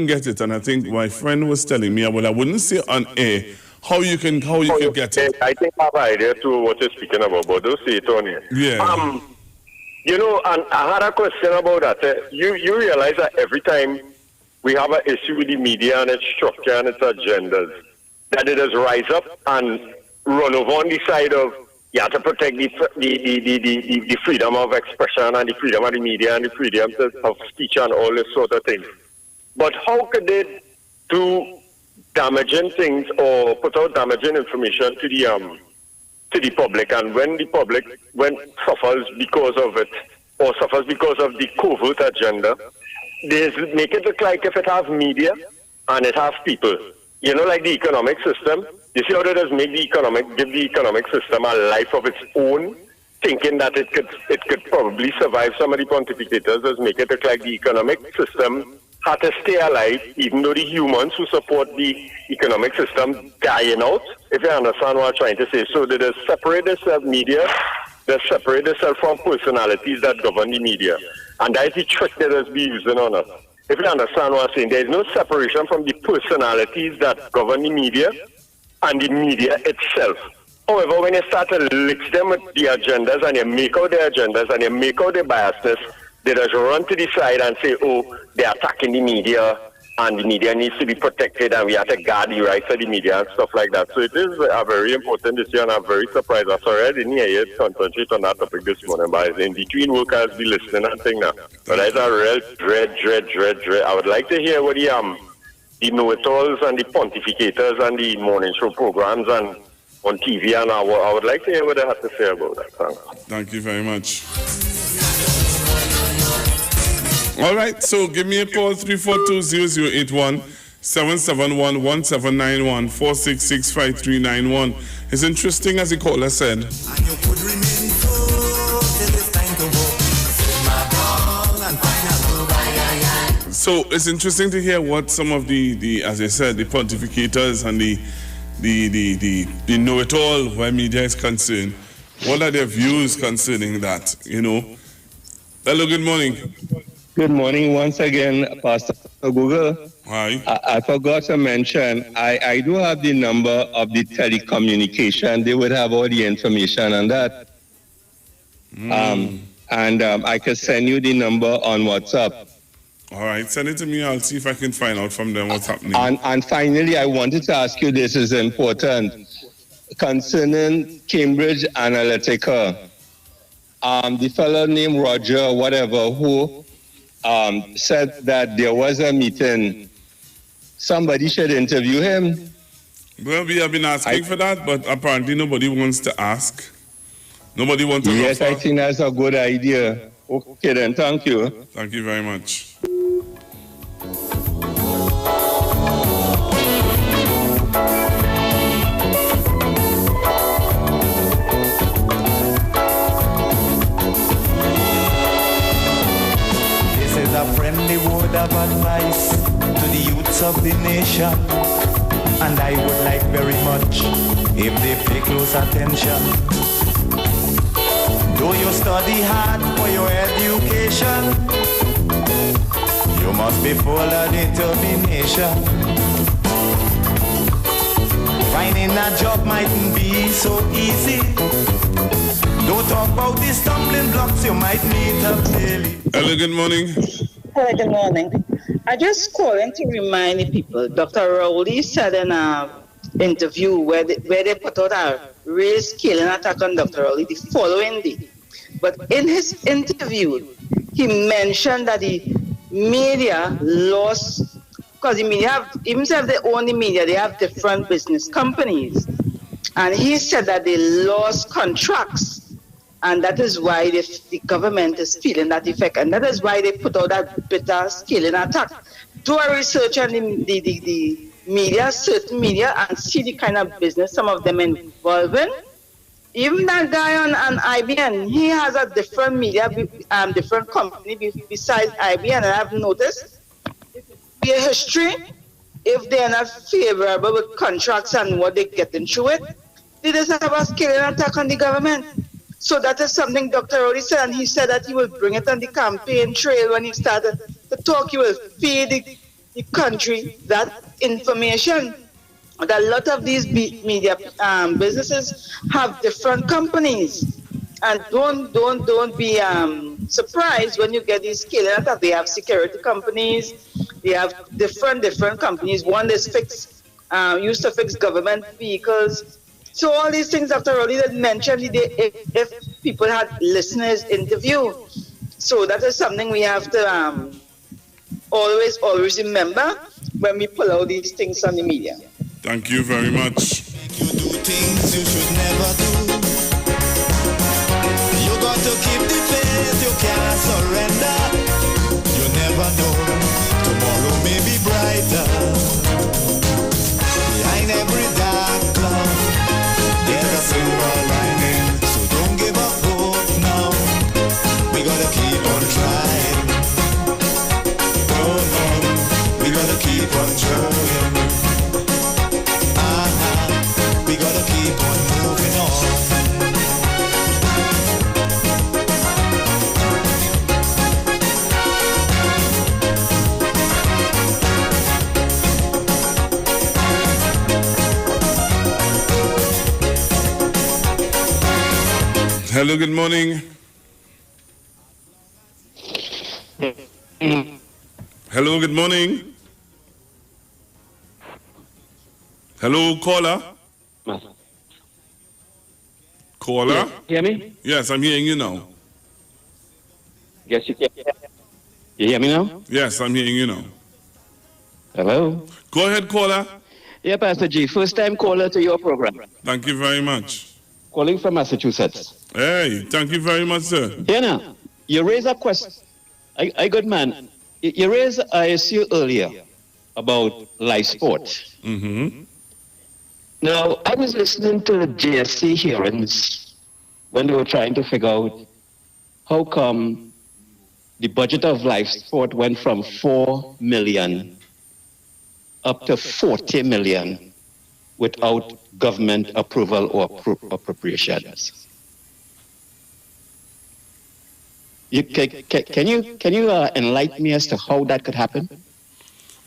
get it, and I think my friend was telling me, well, I wouldn't say on air how you can get it. I think I have an idea to what you're speaking about, but don't say it on here. Yeah. And I had a question about that. You realize that every time we have an issue with the media and its structure and its agendas, that it does rise up and run over on the side of you have to protect the freedom of expression and the freedom of the media and the freedom of speech and all this sort of things. But how could they do damaging things or put out damaging information to the public, and when the public suffers because of it or suffers because of the covert agenda, they make it look like if it has media and it has people. Like the economic system. You see how they just give the economic system a life of its own, thinking that it could probably survive some of the pontificators, just make it look like the economic system had to stay alive, even though the humans who support the economic system dying out, if you understand what I'm trying to say. So they just separate themselves media, they separate themselves from personalities that govern the media. And that is the trick that is being used on us. If you understand what I'm saying, there is no separation from the personalities that govern the media and the media itself. However, when you start to mix them with the agendas and you make out their agendas and you make out their biasness, they just run to the side and say, oh, they're attacking the media and the media needs to be protected and we have to guard the rights of the media and stuff like that. So it is a very important issue, and I'm very surprised. I'm sorry I didn't hear you concentrate on that topic this morning, but in between work I'll be listening and thing now. But that's a real dread. I would like to hear what the know-it-alls and the pontificators and the morning show programs and on TV, and I would like to hear what they have to say about that. Thanks. Thank you very much. All right, so give me a call, 342-0081, 771-1791, 466-5391. It's interesting, as the caller said. So it's interesting to hear what some of the as I said, the pontificators and the know-it-all where media is concerned, what are their views concerning that, Hello, good morning. Good morning once again, Pastor Google. Hi. I forgot to mention, I do have the number of the telecommunication. They would have all the information on that. I can send you the number on WhatsApp. All right, send it to me. I'll see if I can find out from them what's happening. And finally, I wanted to ask you, this is important. concerning Cambridge Analytica. The fellow named Roger, whatever, who said that there was a meeting. Somebody should interview him. Well, we have been asking for that, but apparently nobody wants to ask. Nobody wants to Yes, offer. I think that's a good idea. Okay then, thank you. Thank you very much. This is a friendly word of advice to the youths of the nation. And I would like very much if they pay close attention. Though you study hard for your education, you must be full of determination. Finding a job mightn't be so easy. Don't talk about the stumbling blocks you might meet up daily. Hello, good morning. Hello, good morning. I just calling to remind the people, Dr. Rowley said in an interview where they put out a race killing attack on Dr. Rowley the following day. But in his interview, he mentioned that the media lost, because the media have, even if they own the media, they have different business companies. And he said that they lost contracts. And that is why the government is feeling that effect. And that is why they put out that bitter scaling attack. Do a research on the media, certain media, and see the kind of business some of them involved in. Even that guy on IBN, he has a different media, different company besides IBN. And I've noticed their history, if they're not favorable with contracts and what they're getting through it, they just have a scaling attack on the government. So that is something Dr. Rowley said, and he said that he will bring it on the campaign trail when he started to talk. He will feed the country that information. That a lot of these media businesses have different companies, and don't be surprised when you get these scaling attacks. They have security companies, they have different companies. One is used to fix government vehicles. So all these things Dr. Rowley did mention if people had listeners interview. So that is something we have to always remember when we pull out these things on the media. Thank you very much. You do things you should never do. You got to keep the faith, you can't surrender. You never know, tomorrow may be brighter. Behind every dark cloud, there's a silver lining. So don't give up hope now. We gotta keep on trying. Oh no, we gotta keep on trying. We gotta keep on moving on. Hello, good morning. Hello, good morning. Hello, caller. Caller? Yeah, hear me? Yes, I'm hearing you now. Yes, you can. You hear me now? Yes, I'm hearing you now. Hello? Go ahead, caller. Yeah, Pastor G, first time caller to your program. Thank you very much. Calling from Massachusetts. Hey, thank you very much, sir. Here now, you raised a question. I good man. You raised an issue earlier about live sport. Mm-hmm. Now, I was listening to the JSC hearings when they were trying to figure out how come the budget of live sport went from 4 million up to 40 million without government approval or appropriations. Can you enlighten me as to how that could happen?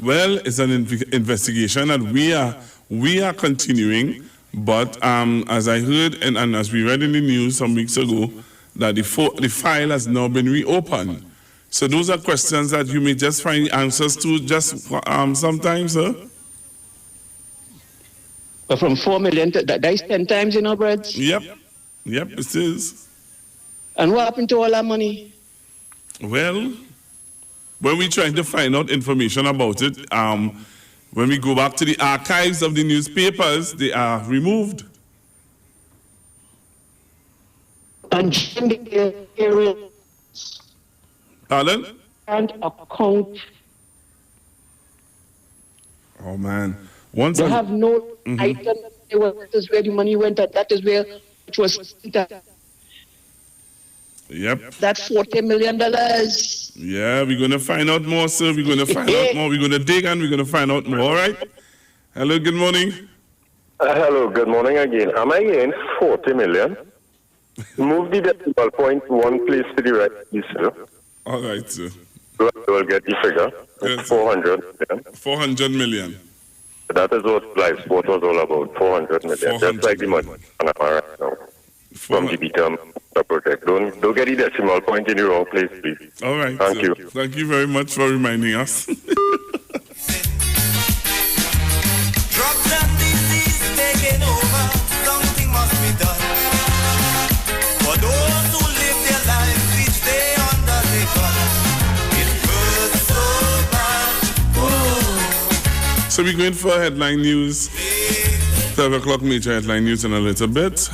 Well, it's an investigation that we are continuing, but as I heard and as we read in the news some weeks ago, that the file has now been reopened. So those are questions that you may just find answers to just sometimes, sir. But from 4 million, that is 10 times, you know, Brad? Yep, it is. And what happened to all that money? Well, when we trying to find out information about it, when we go back to the archives of the newspapers, they are removed. And Pardon? And account. Oh man! They have no item. That is where the money went. That is where it was. Yep. That $40 million. Yeah, we're gonna find out more, sir. We're gonna find out more. We're gonna dig and we're gonna find out more. All right. Hello. Good morning. Hello. Good morning again. Am I getting 40 million? Move the decimal point one place to the right, sir. All right, sir. We'll get the figure. It's 400 million. 400 million. That is what life sport was all about. 400 million. Just like the money right now. From the become the project. Don't get the decimal point in the wrong place, please. All right. Thank you. Thank you very much for reminding us. Drugs and disease taking over. Something must be done. For those who live their lives each day under the gun. It hurts so bad. So we're going for headline news. 12 o'clock major headline news in a little bit.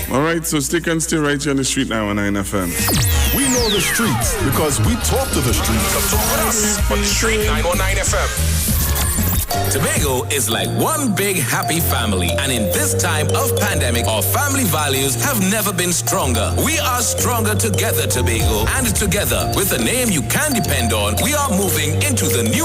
All right, so stick and stay right here on the street now on 9 FM. We know the streets because we talk to the streets. Talk with us on Street 919 FM. Tobago is like one big happy family, and in this time of pandemic, our family values have never been stronger. We are stronger together, Tobago, and together with a name you can depend on, we are moving into the new